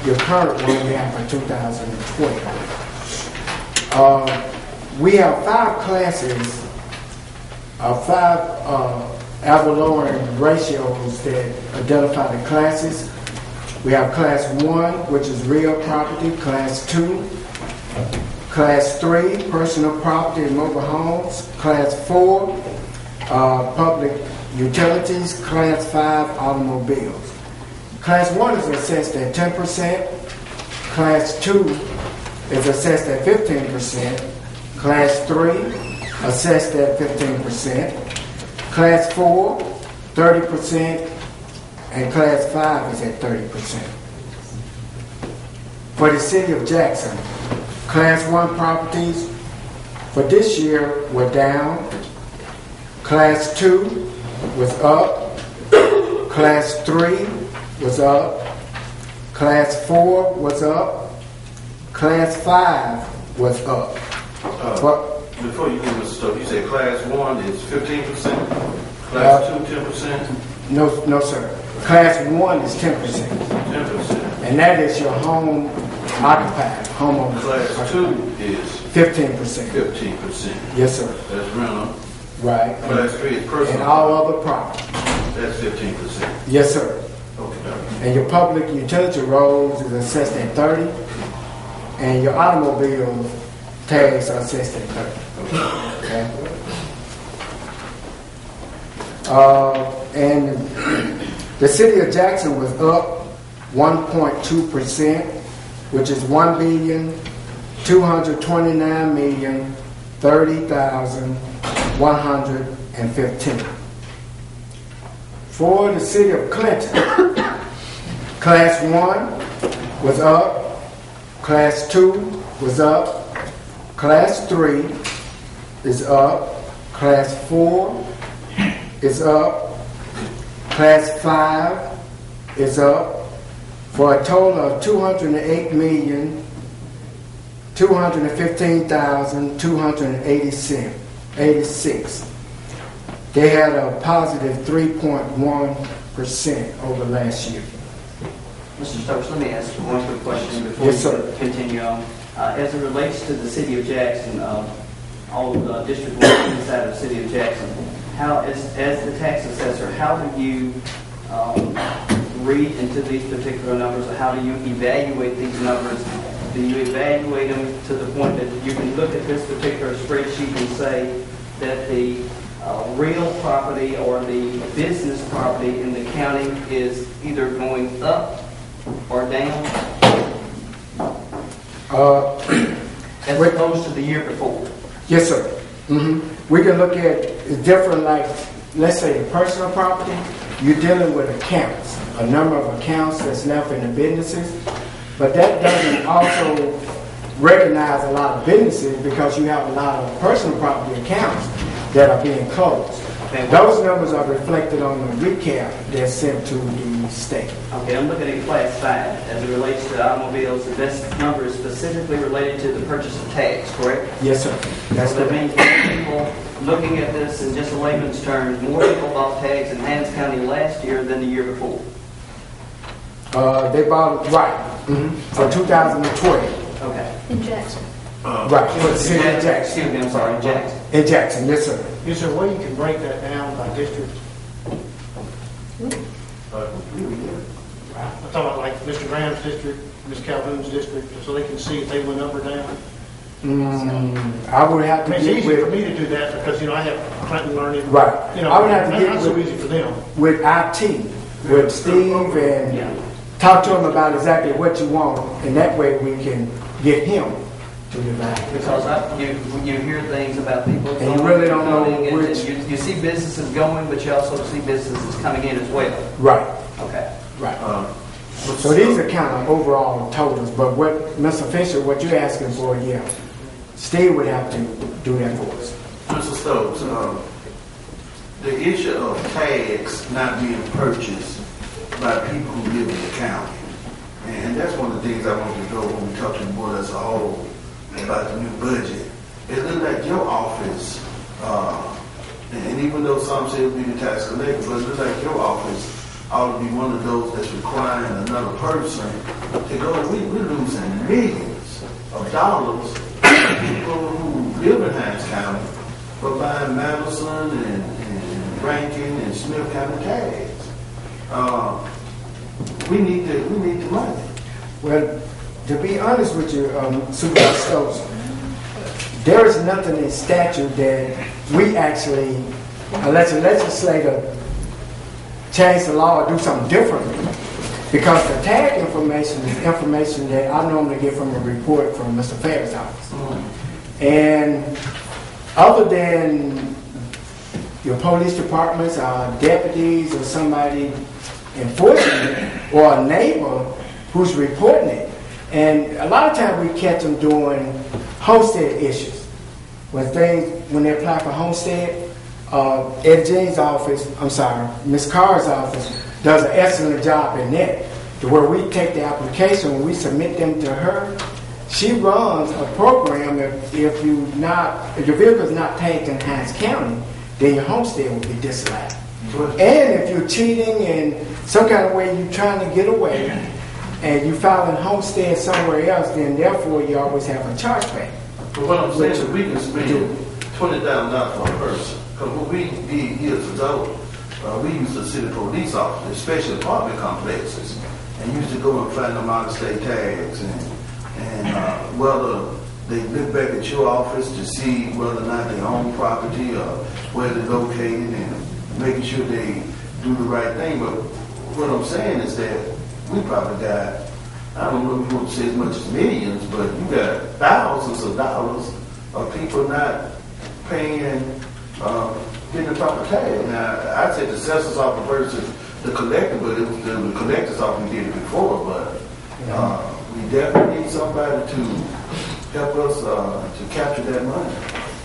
your current one we have for 2012. We have 5 classes, 5 ad valorem ratios that identify the classes. We have class 1, which is real property, class 2, class 3, personal property and mobile homes, class 4, public utilities, class 5, automobiles. Class 1 is assessed at 10%, class 2 is assessed at 15%, class 3 assessed at 15%, class 4, 30%, and class 5 is at 30%. For the city of Jackson, class 1 properties for this year were down, class 2 was up, class 3 was up, class 4 was up, class 5 was up. Before you leave, Mr. Stokes, you said class 1 is 15%, class 2 10%? No, sir. Class 1 is 10%. 10%. And that is your home occupied, homeowner. Class 2 is 15%. 15%. Yes, sir. That's rental. Right. Class 3 is personal. And all other property. That's 15%. Yes, sir. Okay. And your public utility roads is assessed at 30, and your automobile tags are assessed at 30. Okay. And the city of Jackson was up 1.2%, which is $1,229,030,115. For the city of Clinton, class 1 was up, class 2 was up, class 3 is up, class 4 is up, class 5 is up, for a total of $208,215,286. They had a positive 3.1% over last year. Mr. Stokes, let me ask you one quick question before Yes, you sir. continue on. As it relates to the city of Jackson, all of the district work inside of the city of Jackson, how, as the tax assessor, how do you read into these particular numbers, or how do you evaluate these numbers Do you evaluate them to the point that you can look at this particular spreadsheet and say that the real property or the business property in the county is either going up or down as opposed to the year before? Yes, sir. We can look at different, like, let's say personal property, you're dealing with accounts, a number of accounts that's left in the businesses, but that doesn't also recognize a lot of businesses because you have a lot of personal property accounts that are being closed. Okay. Those numbers are reflected on the recap that's sent to the state. Okay, I'm looking at class 5 as it relates to automobiles. This number is specifically related to the purchase of tags, correct? Yes, sir. That's so that means more people looking at this in just a layman's terms, more people bought tags in Hinds County last year than the year before. They bought, right, for 2020. Okay. In Jackson. Right, for the city of Jackson. Excuse me, I'm sorry, in Jackson. In Jackson, yes, sir. Is there a way you can break that down by district? I'm talking about like Mr. Graham's district, Ms. Calhoun's district, so they can see if they went up or down. I would have to It's get easy with, for me to do that because, I have Clinton learning. right. You know, I would have to get not so easy for them. with IT, with Steve, and talk to him about exactly what you want, and that way we can get him to divide. Because you hear things about people And you really don't know and which- you see businesses going, but you also see businesses coming in as well. Right, Okay. right. So these are kind of overall totals, but what, Mr. Fisher, what you're asking for, yeah, Steve would have to do that for us. Mr. Stokes, the issue of tags not being purchased by people who live in the county, and that's one of the things I want to go when we talk to the board as a whole about the new budget. It looks like your office, and even though some say it'll be the tax collector, but it looks like your office ought to be one of those that's requiring another person to go. We're losing millions of dollars to people who live in Hinds County for buying Madison and Rankin and Smith County tags. We need the money. Well, to be honest with you, Supervisor Stokes, there is nothing in statute that we actually, unless a legislator change the law or do something differently, because the tag information is information that I normally get from a report from Mr. Fair's office. And other than your police departments, deputies, or somebody enforcing it, or a neighbor who's reporting it. And a lot of times we catch them doing homestead issues. When they apply for homestead, Ed Jean's office, Ms. Carr's office does an excellent job in that. To where we take the application, when we submit them to her, she runs a program. If your vehicle is not tagged in Hinds County, then your homestead will be disallowed. And if you're cheating in some kind of way, you're trying to get away, and you file a homestead somewhere else, then therefore you always have a chargeback. But what I'm saying is we can spend $20,000 for a person. Because when we did years ago, we used to city police officers, especially apartment complexes, and used to go and find them out-of-state tags, and whether they look back at your office to see whether or not they own property or where they're located, and making sure they do the right thing. But what I'm saying is that we probably got, I don't know if you want to say as much as millions, but you got thousands of dollars of people not paying, getting the proper tag. Now, I'd say the assessor's office versus the collector, but it was the collector's office did it before, but we definitely need somebody to help us to capture that money.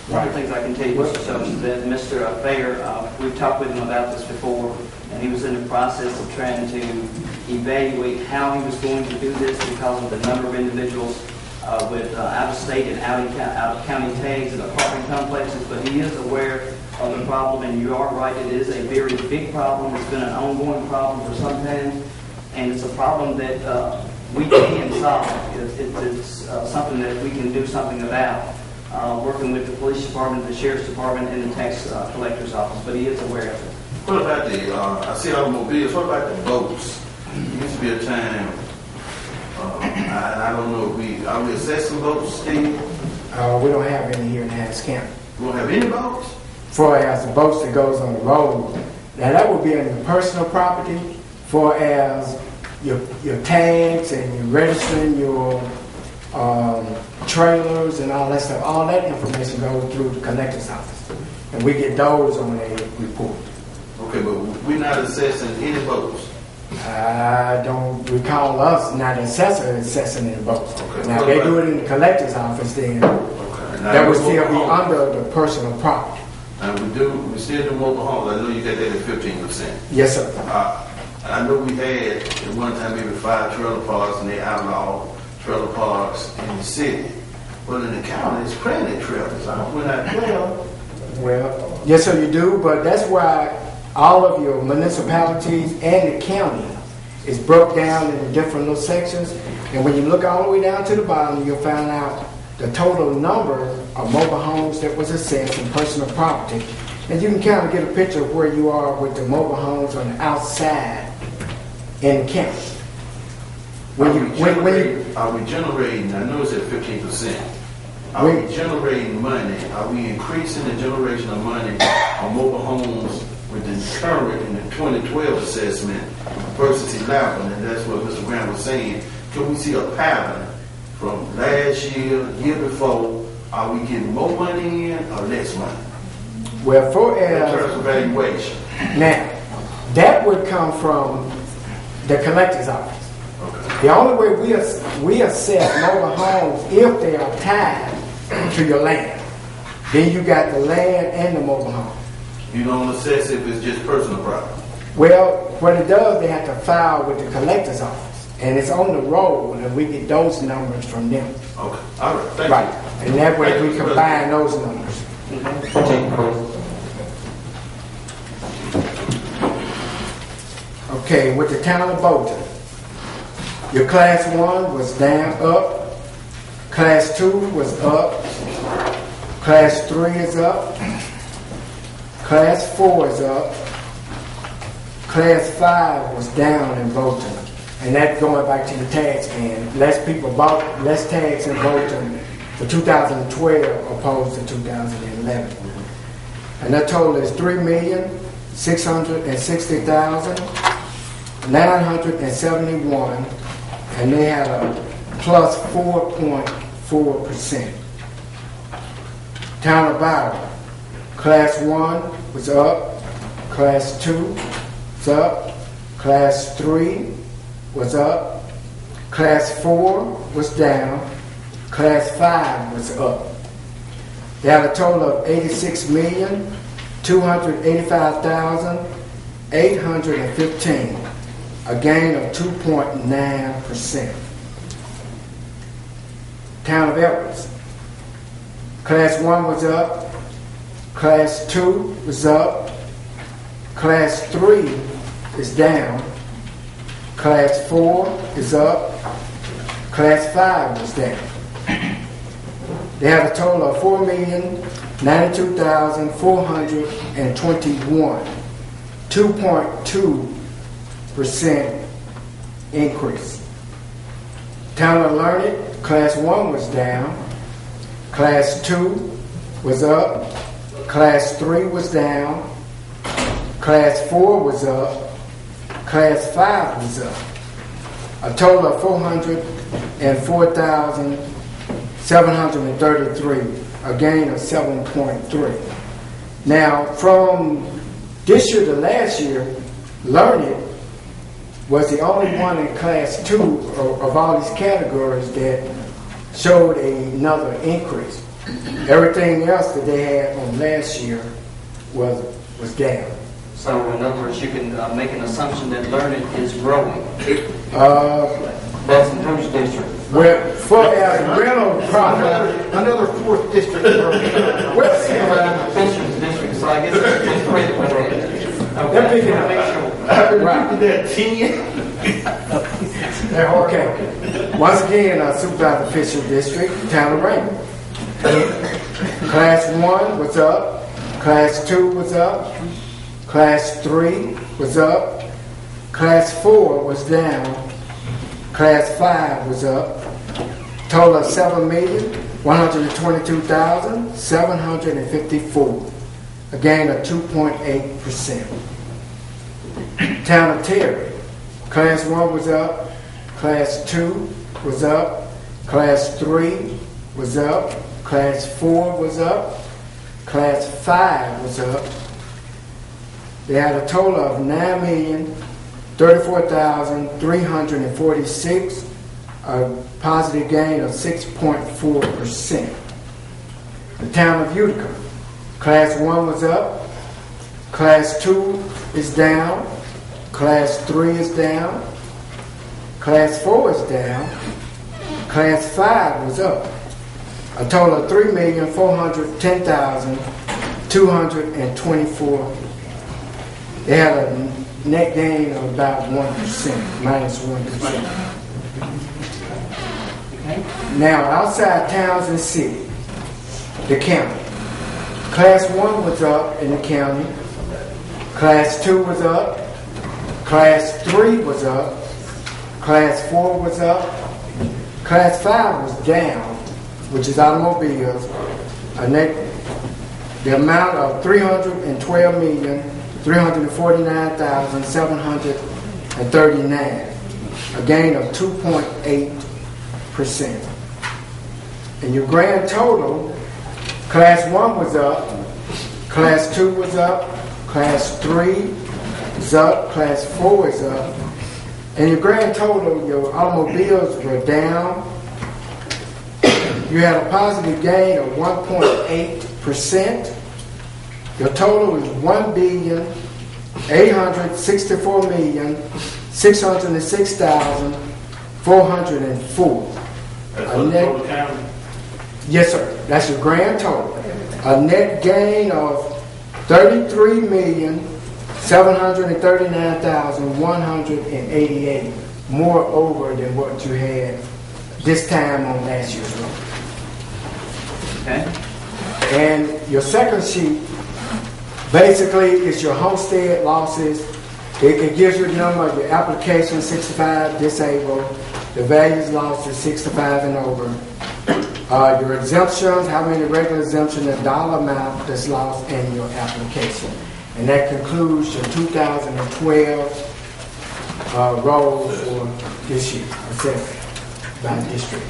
One of the things I can tell you, Mr. Stokes, is that Mr. Fair, we've talked with him about this before, and he was in the process of trying to evaluate how he was going to do this because of the number of individuals with out-of-state and out-of-county tags and apartment complexes, but he is aware of the problem, and you are right, it is a very big problem. It's been an ongoing problem for some time, and it's a problem that we can solve. It's something that we can do something about, working with the police department, the sheriff's department, and the tax collector's office, but he is aware of it. What about I see automobiles, what about the boats? There used to be a time I don't know if are we assessing votes still? We don't have any here in Hinds County. We don't have any votes? For as the boats that goes on the road, now that would be on your personal property, for as your tags and your registering your trailers and all that stuff. All that information goes through the collector's office, and we get those on a report. Okay, but we're not assessing any votes. I don't recall us, not the assessor, assessing any votes. Okay. Now, if they do it in the collector's office, then that would still be under the personal property. And we still do mobile homes. I know you got that at 15%. Yes, sir. I know we had at one time maybe 5 trailer parks, and they outlawed trailer parks in the city. But in the county, it's plenty of trailers. We're not Well, yes, sir, you do, but that's why all of your municipalities and the county is broke down into different little sections. And when you look all the way down to the bottom, you'll find out the total number of mobile homes that was assessed in personal property. And you can kind of get a picture of where you are with the mobile homes on the outside in the county. Are we generating, I know it's at 15%. Are we generating money? Are we increasing the generation of money on mobile homes with the current in the 2012 assessment versus 11? And that's what Mr. Grant was saying. Can we see a pattern from last year, year before? Are we getting more money in or less money? Well, for in terms of valuation. Now, that would come from the collector's office. Okay. The only way we assess mobile homes if they are tied to your land. Then you got the land and the mobile home. You don't assess if it's just personal property? Well, what it does, they have to file with the collector's office. And it's on the roll, and we get those numbers from them. Okay, all right, thank right. you. And that way we combine those numbers. Okay, with the town of Bolton, your class 1 was down, up. Class 2 was up. Class 3 is up. Class 4 is up. Class 5 was down in Bolton. And that's going back to the tax ban. Less people bought less tax in Bolton for 2012 opposed to 2011. And that total is $3,660,971, and they had a plus 4.4%. Town of Byron, class 1 was up, class 2 was up, class 3 was up, class 4 was down, class 5 was up. They had a total of $86,285,815, a gain of 2.9%. Town of Edwards, class 1 was up, class 2 was up, class 3 is down, class 4 is up, class 5 was down. They have a total of $4,092,421, 2.2% increase. Town of Learned, class 1 was down, class 2 was up, class 3 was down, class 4 was up, class 5 was up. A total of $404,733, a gain of 7.3. Now, from this year to last year, Learned was the only one in class 2 of all these categories that showed another increase. Everything else that they had on last year was down. So in other words, you can make an assumption that Learned is growing. That's in whose district? Well, for as rental property, another 4th district. Fisher's district, so I guess it's just great with it. They're picking up. Right. Okay. Once again, Supervisor Fisher District, Town of Raymond. Class 1 was up. Class 2 was up. Class 3 was up. Class 4 was down. Class 5 was up. Total of $7,122,754. A gain of 2.8%. Town of Terry. Class 1 was up. Class 2 was up. Class 3 was up. Class 4 was up. Class 5 was up. They had a total of $9,034,346, a positive gain of 6.4%. The town of Utica. Class 1 was up. Class 2 is down. Class 3 is down. Class 4 is down. Class 5 was up. A total of $3,410,224. They had a net gain of about 1%, minus 1%. Now, outside towns and cities, the county. Class 1 was up in the county. Class 2 was up. Class 3 was up. Class 4 was up. Class 5 was down, which is automobiles. The amount of $312,349,739, a gain of 2.8%. And your grand total, Class 1 was up, Class 2 was up, Class 3 is up, Class 4 is up, and your grand total, your automobiles were down. You had a positive gain of 1.8%. Your total is $1,864,606,404. That's for the total county? Yes, sir. That's your grand total. A net gain of $33,739,188, more over than what you had this time on last year's roll. Okay. And your second sheet basically is your homestead losses. It gives you the number of your application, 65, disabled. The values lost is 65 and over. Your exemptions, how many regular exemptions, the dollar amount that's lost in your application. And that concludes your 2012 roll for this year, assessment by district.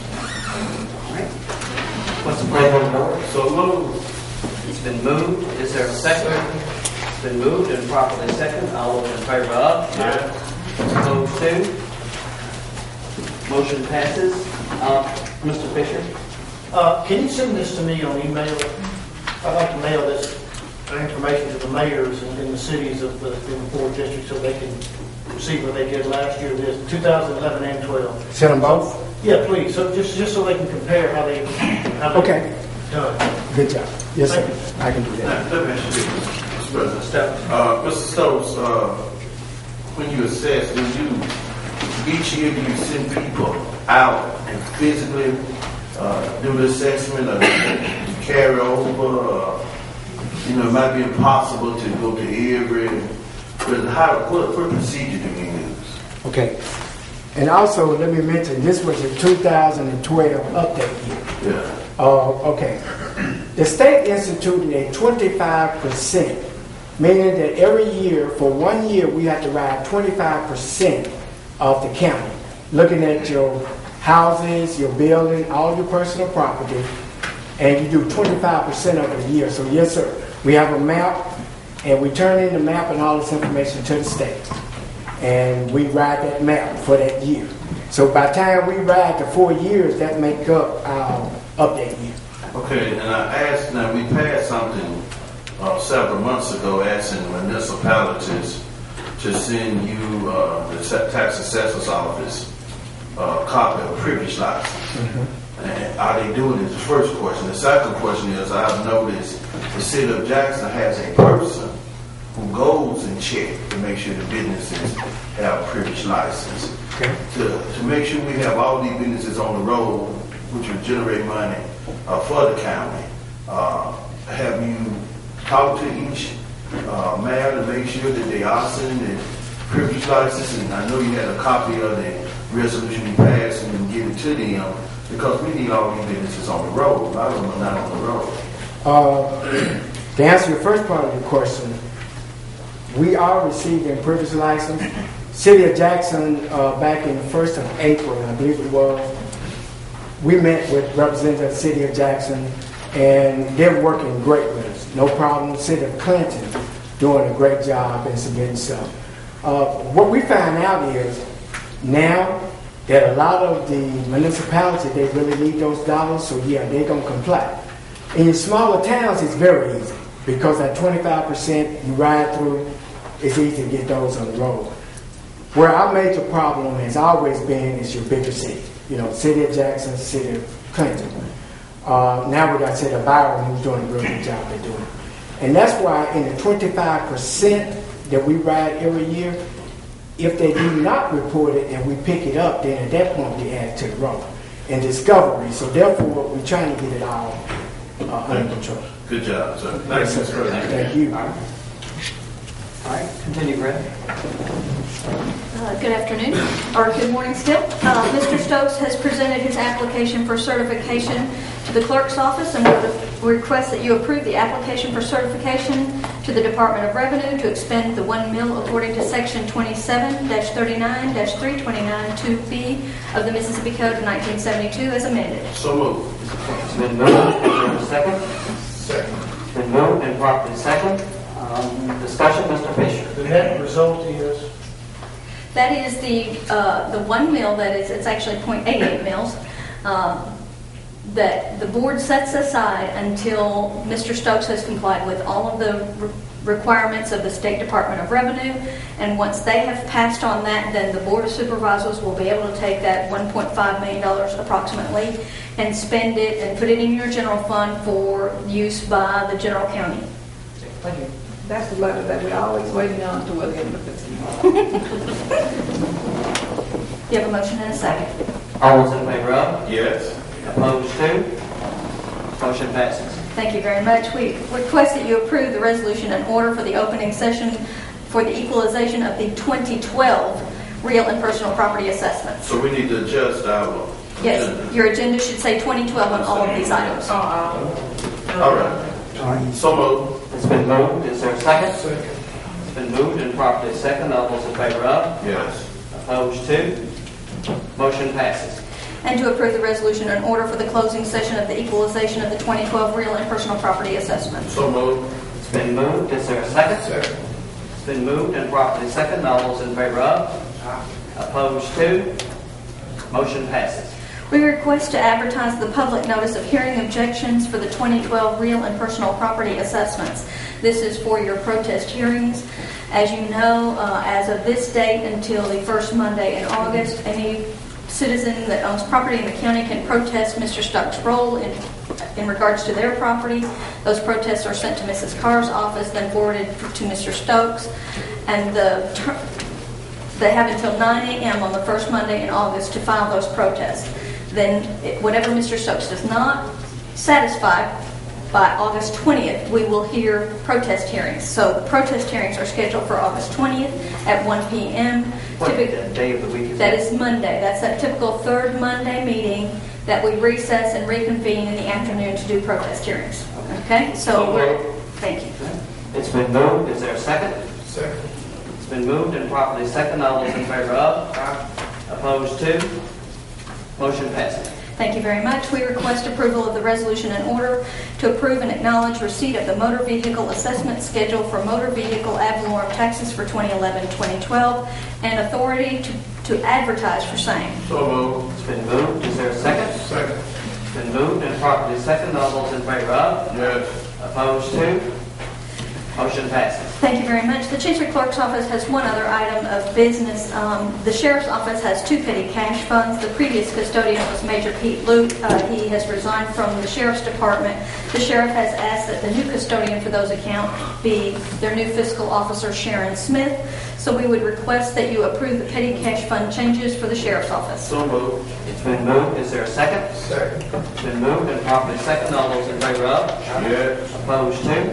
What's the pleasure of the board? So moved. It's been moved. Is there a second? It's been moved and properly second. All those in favor of? Yes. Opposed to? Motion passes. Mr. Fisher? Can you send this to me on email? I'd like to mail this information to the mayors in the cities of the 4 districts so they can see what they did last year, this 2011 and 12. Send them both? Yeah, please. So just so they can compare how they Okay. done. Good job. Yes, sir. Thank you. I can do that. Let me ask you this, Mr. President. Mr. Stokes, when you assess, each year do you send people out and physically do the assessment or carry over? It might be impossible to go to every, but what procedure do you use? Okay. And also, let me mention, this was a 2012 update year. Yeah. Okay. The state instituted a 25%, meaning that every year, for 1 year, we have to ride 25% of the county, looking at your houses, your building, all your personal property, and you do 25% of it a year. So yes, sir, we have a map, and we turn in the map and all this information to the state, and we ride that map for that year. So by the time we ride the 4 years, that make up our update year. Okay, and I asked, now we passed something several months ago asking municipalities to send you, the tax assessor's office, a copy of privilege license. Mm-hmm. And are they doing it? The first question. The second question is, I've noticed the city of Jackson has a person who goes and checks to make sure the businesses have privilege license. Okay. To make sure we have all these businesses on the road, which will generate money for the county. Have you talked to each mayor to make sure that they are sending the privilege license, and I know you had a copy of the resolution you passed and give it to them, because we need all these businesses on the road. A lot of them are not on the road. To answer your first part of your question, we are receiving privilege license. City of Jackson, back in the 1st of April, I believe it was, we met with representatives of the City of Jackson, and they're working great with us. No problem. City of Clinton doing a great job in submitting stuff. What we found out is now that a lot of the municipalities, they really need those dollars, so yeah, they're going to comply. In smaller towns, it's very easy because at 25% you ride through, it's easy to get those on the road. Where our major problem has always been is your bigger city. You know, City of Jackson, City of Clinton. Now we got City of Byron, who's doing a really good job they're doing. And that's why in the 25% that we ride every year, if they do not report it and we pick it up, then at that point we add to the road and discovery. So therefore, we're trying to get it all under control. Good job, sir. Thanks, Mr. President. Thank you. All right, continue, Brett. Good afternoon, or good morning still. Mr. Stokes has presented his application for certification to the clerk's office, and we request that you approve the application for certification to the Department of Revenue to expend the $1 million according to Section 27-39-329-2B of the Mississippi Code of 1972 as amended. So moved. It's been moved. Is there a second? Second. It's been moved and properly second. Discussion, Mr. Fisher. The net result is? That is the 1 mil, that is, it's actually 0.88 mils, that the board sets aside until Mr. Stokes has complied with all of the requirements of the State Department of Revenue. And once they have passed on that, then the Board of Supervisors will be able to take that $1.5 million approximately and spend it and put it in your general fund for use by the general county. Thank you. That's the letter that we're always waiting on to get in the fiscal. You have a motion and a second. All those in favor of? Yes. Opposed to? Motion passes. Thank you very much. We request that you approve the resolution and order for the opening session for the equalization of the 2012 real and personal property assessments. So we need to adjust our Yes, agenda. your agenda should say 2012 on all of these items. All right. So moved. It's been moved. Is there a second? Second. It's been moved and properly second. All those in favor of? Yes. Opposed to? Motion passes. And to approve the resolution and order for the closing session of the equalization of the 2012 real and personal property assessments. So moved. It's been moved. Is there a second? Second. It's been moved and properly second. All those in favor of? Opposed to? Motion passes. We request to advertise the public notice of hearing objections for the 2012 real and personal property assessments. This is for your protest hearings. As you know, as of this date until the first Monday in August, any citizen that owns property in the county can protest Mr. Stokes' role in regards to their property. Those protests are sent to Mrs. Carr's office, then forwarded to Mr. Stokes, and they have until 9 a.m. on the first Monday in August to file those protests. Then whatever Mr. Stokes does not satisfy by August 20th, we will hear protest hearings. So the protest hearings are scheduled for August 20th at 1 p.m. What day of the week is That is Monday. That's that typical third Monday meeting that we recess and reconvene in the afternoon to do protest hearings. Okay? So thank you. It's been moved. Is there a second? Second. It's been moved and properly second. All those in favor of? Opposed to? Motion passes. Thank you very much. We request approval of the resolution and order to approve and acknowledge receipt of the motor vehicle assessment schedule for motor vehicle ad valorem taxes for 2011-2012 and authority to advertise for same. So moved. It's been moved. Is there a second? Second. It's been moved and properly second. All those in favor of? Yes. Opposed to? Motion passes. Thank you very much. The Chancery Clerk's office has one other item of business. The Sheriff's office has 2 petty cash funds. The previous custodian was Major Pete Luke. He has resigned from the Sheriff's Department. The Sheriff has asked that the new custodian for those accounts be their new fiscal officer, Sharon Smith. So we would request that you approve the petty cash fund changes for the Sheriff's office. So moved. It's been moved. Is there a second? Second. It's been moved and properly second. All those in favor of? Yes. Opposed to?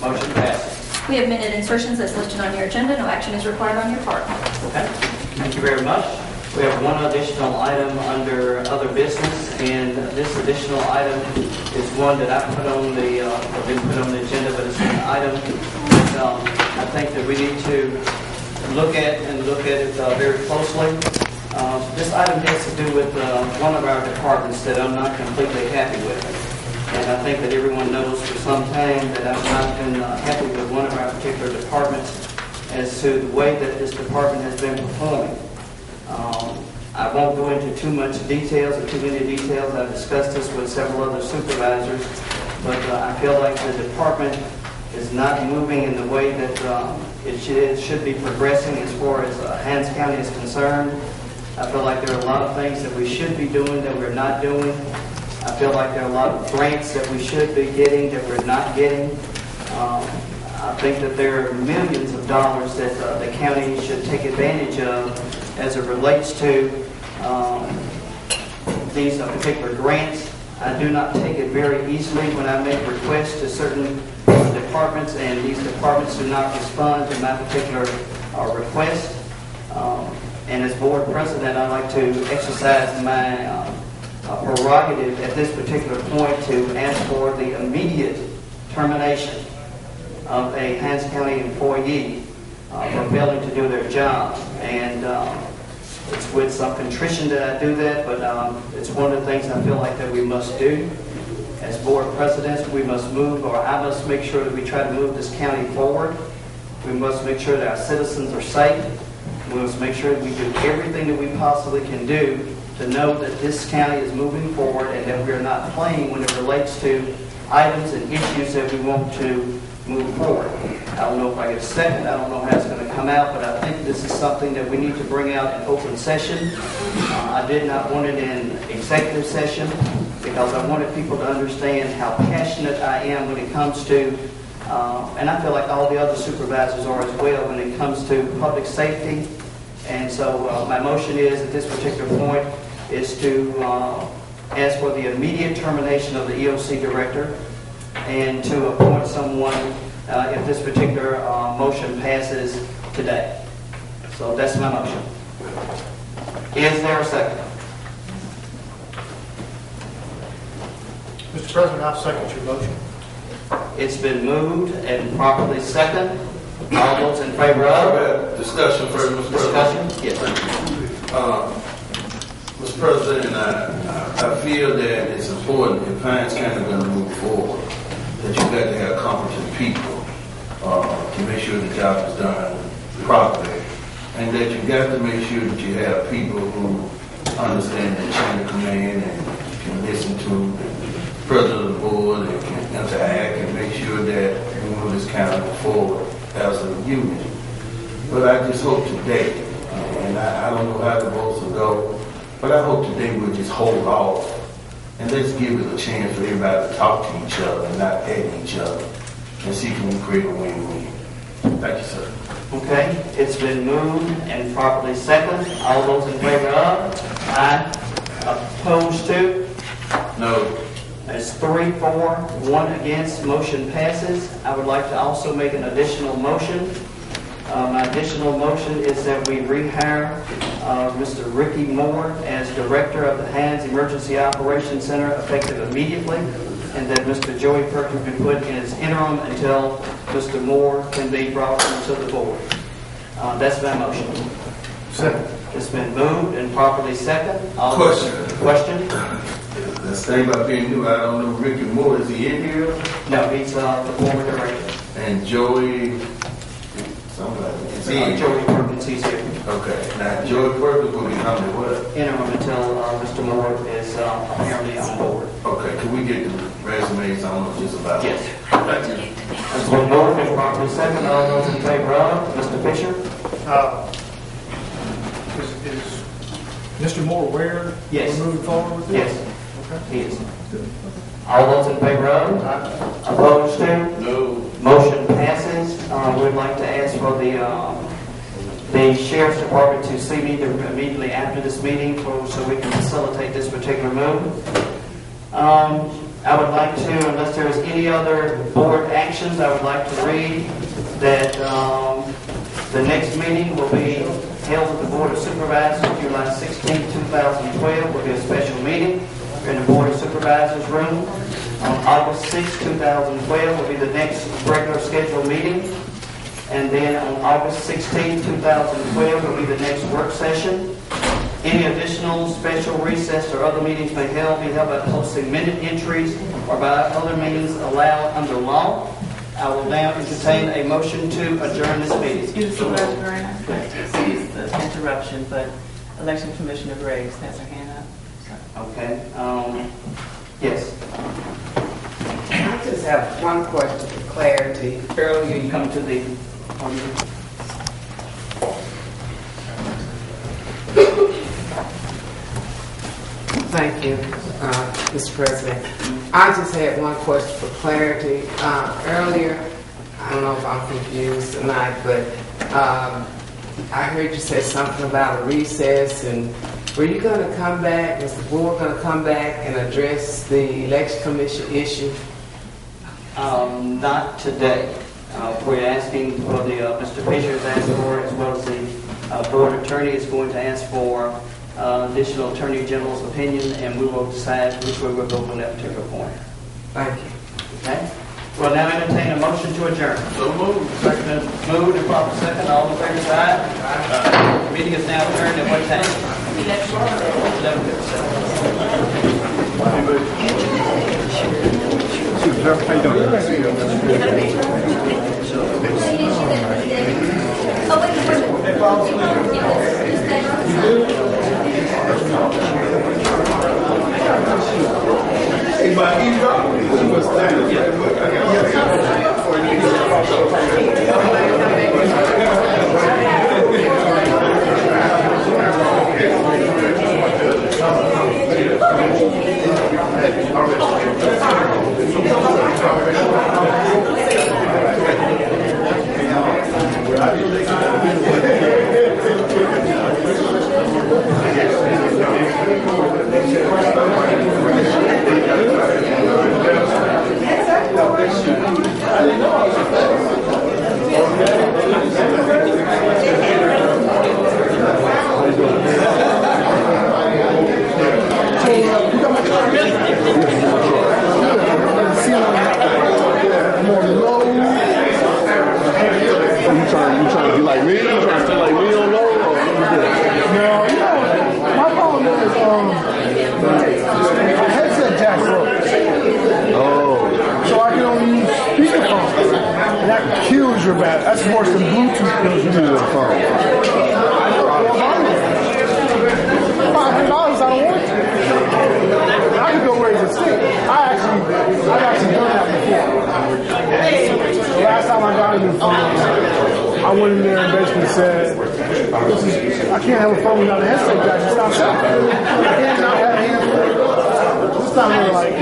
Motion passes. We have minute insertions as listed on your agenda. No action is required on your part. Okay, thank you very much. We have one additional item under other business, and this additional item is one that I put on the, didn't put on the agenda, but it's an item that I think that we need to look at it very closely. This item has to do with one of our departments that I'm not completely happy with. And I think that everyone knows for some time that I've not been happy with one of our particular departments as to the way that this department has been performing. I won't go into too much details or too many details. I've discussed this with several other supervisors, but I feel like the department is not moving in the way that it should be progressing as far as Hinds County is concerned. I feel like there are a lot of things that we should be doing that we're not doing. I feel like there are a lot of grants that we should be getting that we're not getting. I think that there are millions of dollars that the county should take advantage of as it relates to these particular grants. I do not take it very easily when I make requests to certain departments, and these departments do not respond to my particular request. And as board president, I like to exercise my prerogative at this particular point to ask for the immediate termination of a Hinds County employee for failing to do their job. And it's with some contrition that I do that, but it's one of the things I feel like that we must do. As board presidents, we must move, or I must make sure that we try to move this county forward. We must make sure that our citizens are safe. We must make sure that we do everything that we possibly can do to know that this county is moving forward and that we are not playing when it relates to items and issues that we want to move forward. I don't know if I get a second. I don't know how it's going to come out, but I think this is something that we need to bring out in open session. I did not want it in executive session because I wanted people to understand how passionate I am when it comes to, and I feel like all the other supervisors are as well, when it comes to public safety. And so my motion is at this particular point is to ask for the immediate termination of the EOC director and to appoint someone if this particular motion passes today. So that's my motion. Is there a second? Mr. President, I'll second your motion. It's been moved and properly second. All those in favor of? Discussion first, Mr. President. Discussion? Yes. Mr. President, I feel that it's important if Hinds County going to move forward that you got to have competent people to make sure the job is done properly, and that you got to make sure that you have people who understand the chain of command and can listen to the president of the board and can interact and make sure that we move this county forward as a unit. But I just hope today, and I don't know how the votes will go, but I hope today we'll just hold off and let's give it a chance for everybody to talk to each other and not at each other and see can we create a win-win. Thank you, sir. Okay, it's been moved and properly second. All those in favor of? Aye. Opposed to? No. It's 3-4, 1 against. Motion passes. I would like to also make an additional motion. My additional motion is that we rehire Mr. Ricky Moore as director of the Hinds Emergency Operations Center effective immediately, and that Mr. Joey Perkins be put in as interim until Mr. Moore can be brought into the board. That's my motion. Second. It's been moved and properly second. Question? Let's think about being new. I don't know Ricky Moore. Is he in here? No, he's the former director. And Joey, somebody. Is he in? Joey Perkins, he's here. Okay. Now, Joey Perkins will be coming what? Interim until Mr. Moore is apparently on board. Okay. Can we get the resumes on just about? Yes. Thank you. That's been moved and properly second. All those in favor of? Mr. Fisher? Is Mr. Moore aware Yes. we're moving forward with this? Yes. Okay. He is. All those in favor of? Opposed to? No. Motion passes. We'd like to ask for the Sheriff's Department to see me immediately after this meeting so we can facilitate this particular move. I would like to, unless there is any other board actions, I would like to read that the next meeting will be held with the Board of Supervisors, July 16, 2012, will be a special meeting in the Board of Supervisors room. On August 6, 2012 will be the next regular scheduled meeting. And then on August 16, 2012 will be the next work session. Any additional special recess or other meetings may be held by posting minute entries or by other means allowed under law. I will now entertain a motion to adjourn this meeting. Excuse the interruption, but Election Commissioner Graves has her hand up. Okay. Yes. I just have one question for clarity. Earlier you come to the podium. Thank you, Mr. President. I just had one question for clarity. Earlier, I don't know if I'm confused tonight, but I heard you say something about a recess, and were you going to come back, was the board going to come back and address the election commission issue? Not today. We're asking for Mr. Fisher is asking for, as well as the board attorney is going to ask for additional attorney general's opinion, and we will decide which way we'll go from that particular point. Thank you. Okay? We'll now entertain a motion to adjourn. So moved. Moved and proper second. All in favor, say aye. The meeting is now adjourned at what time? 11:57. How you doing? Hey, but he was That's worse than Bluetooth kills you to the phone. $500, I don't want to. I could go raise a stick. I've actually done that before. The last time I got a new phone, I went in there and basically said, I can't have a phone without a headset jack. It's not shot. I can't not have a handset. This time we're like,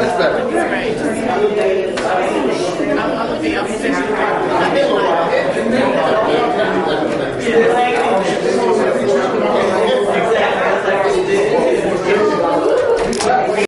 That's better. I'm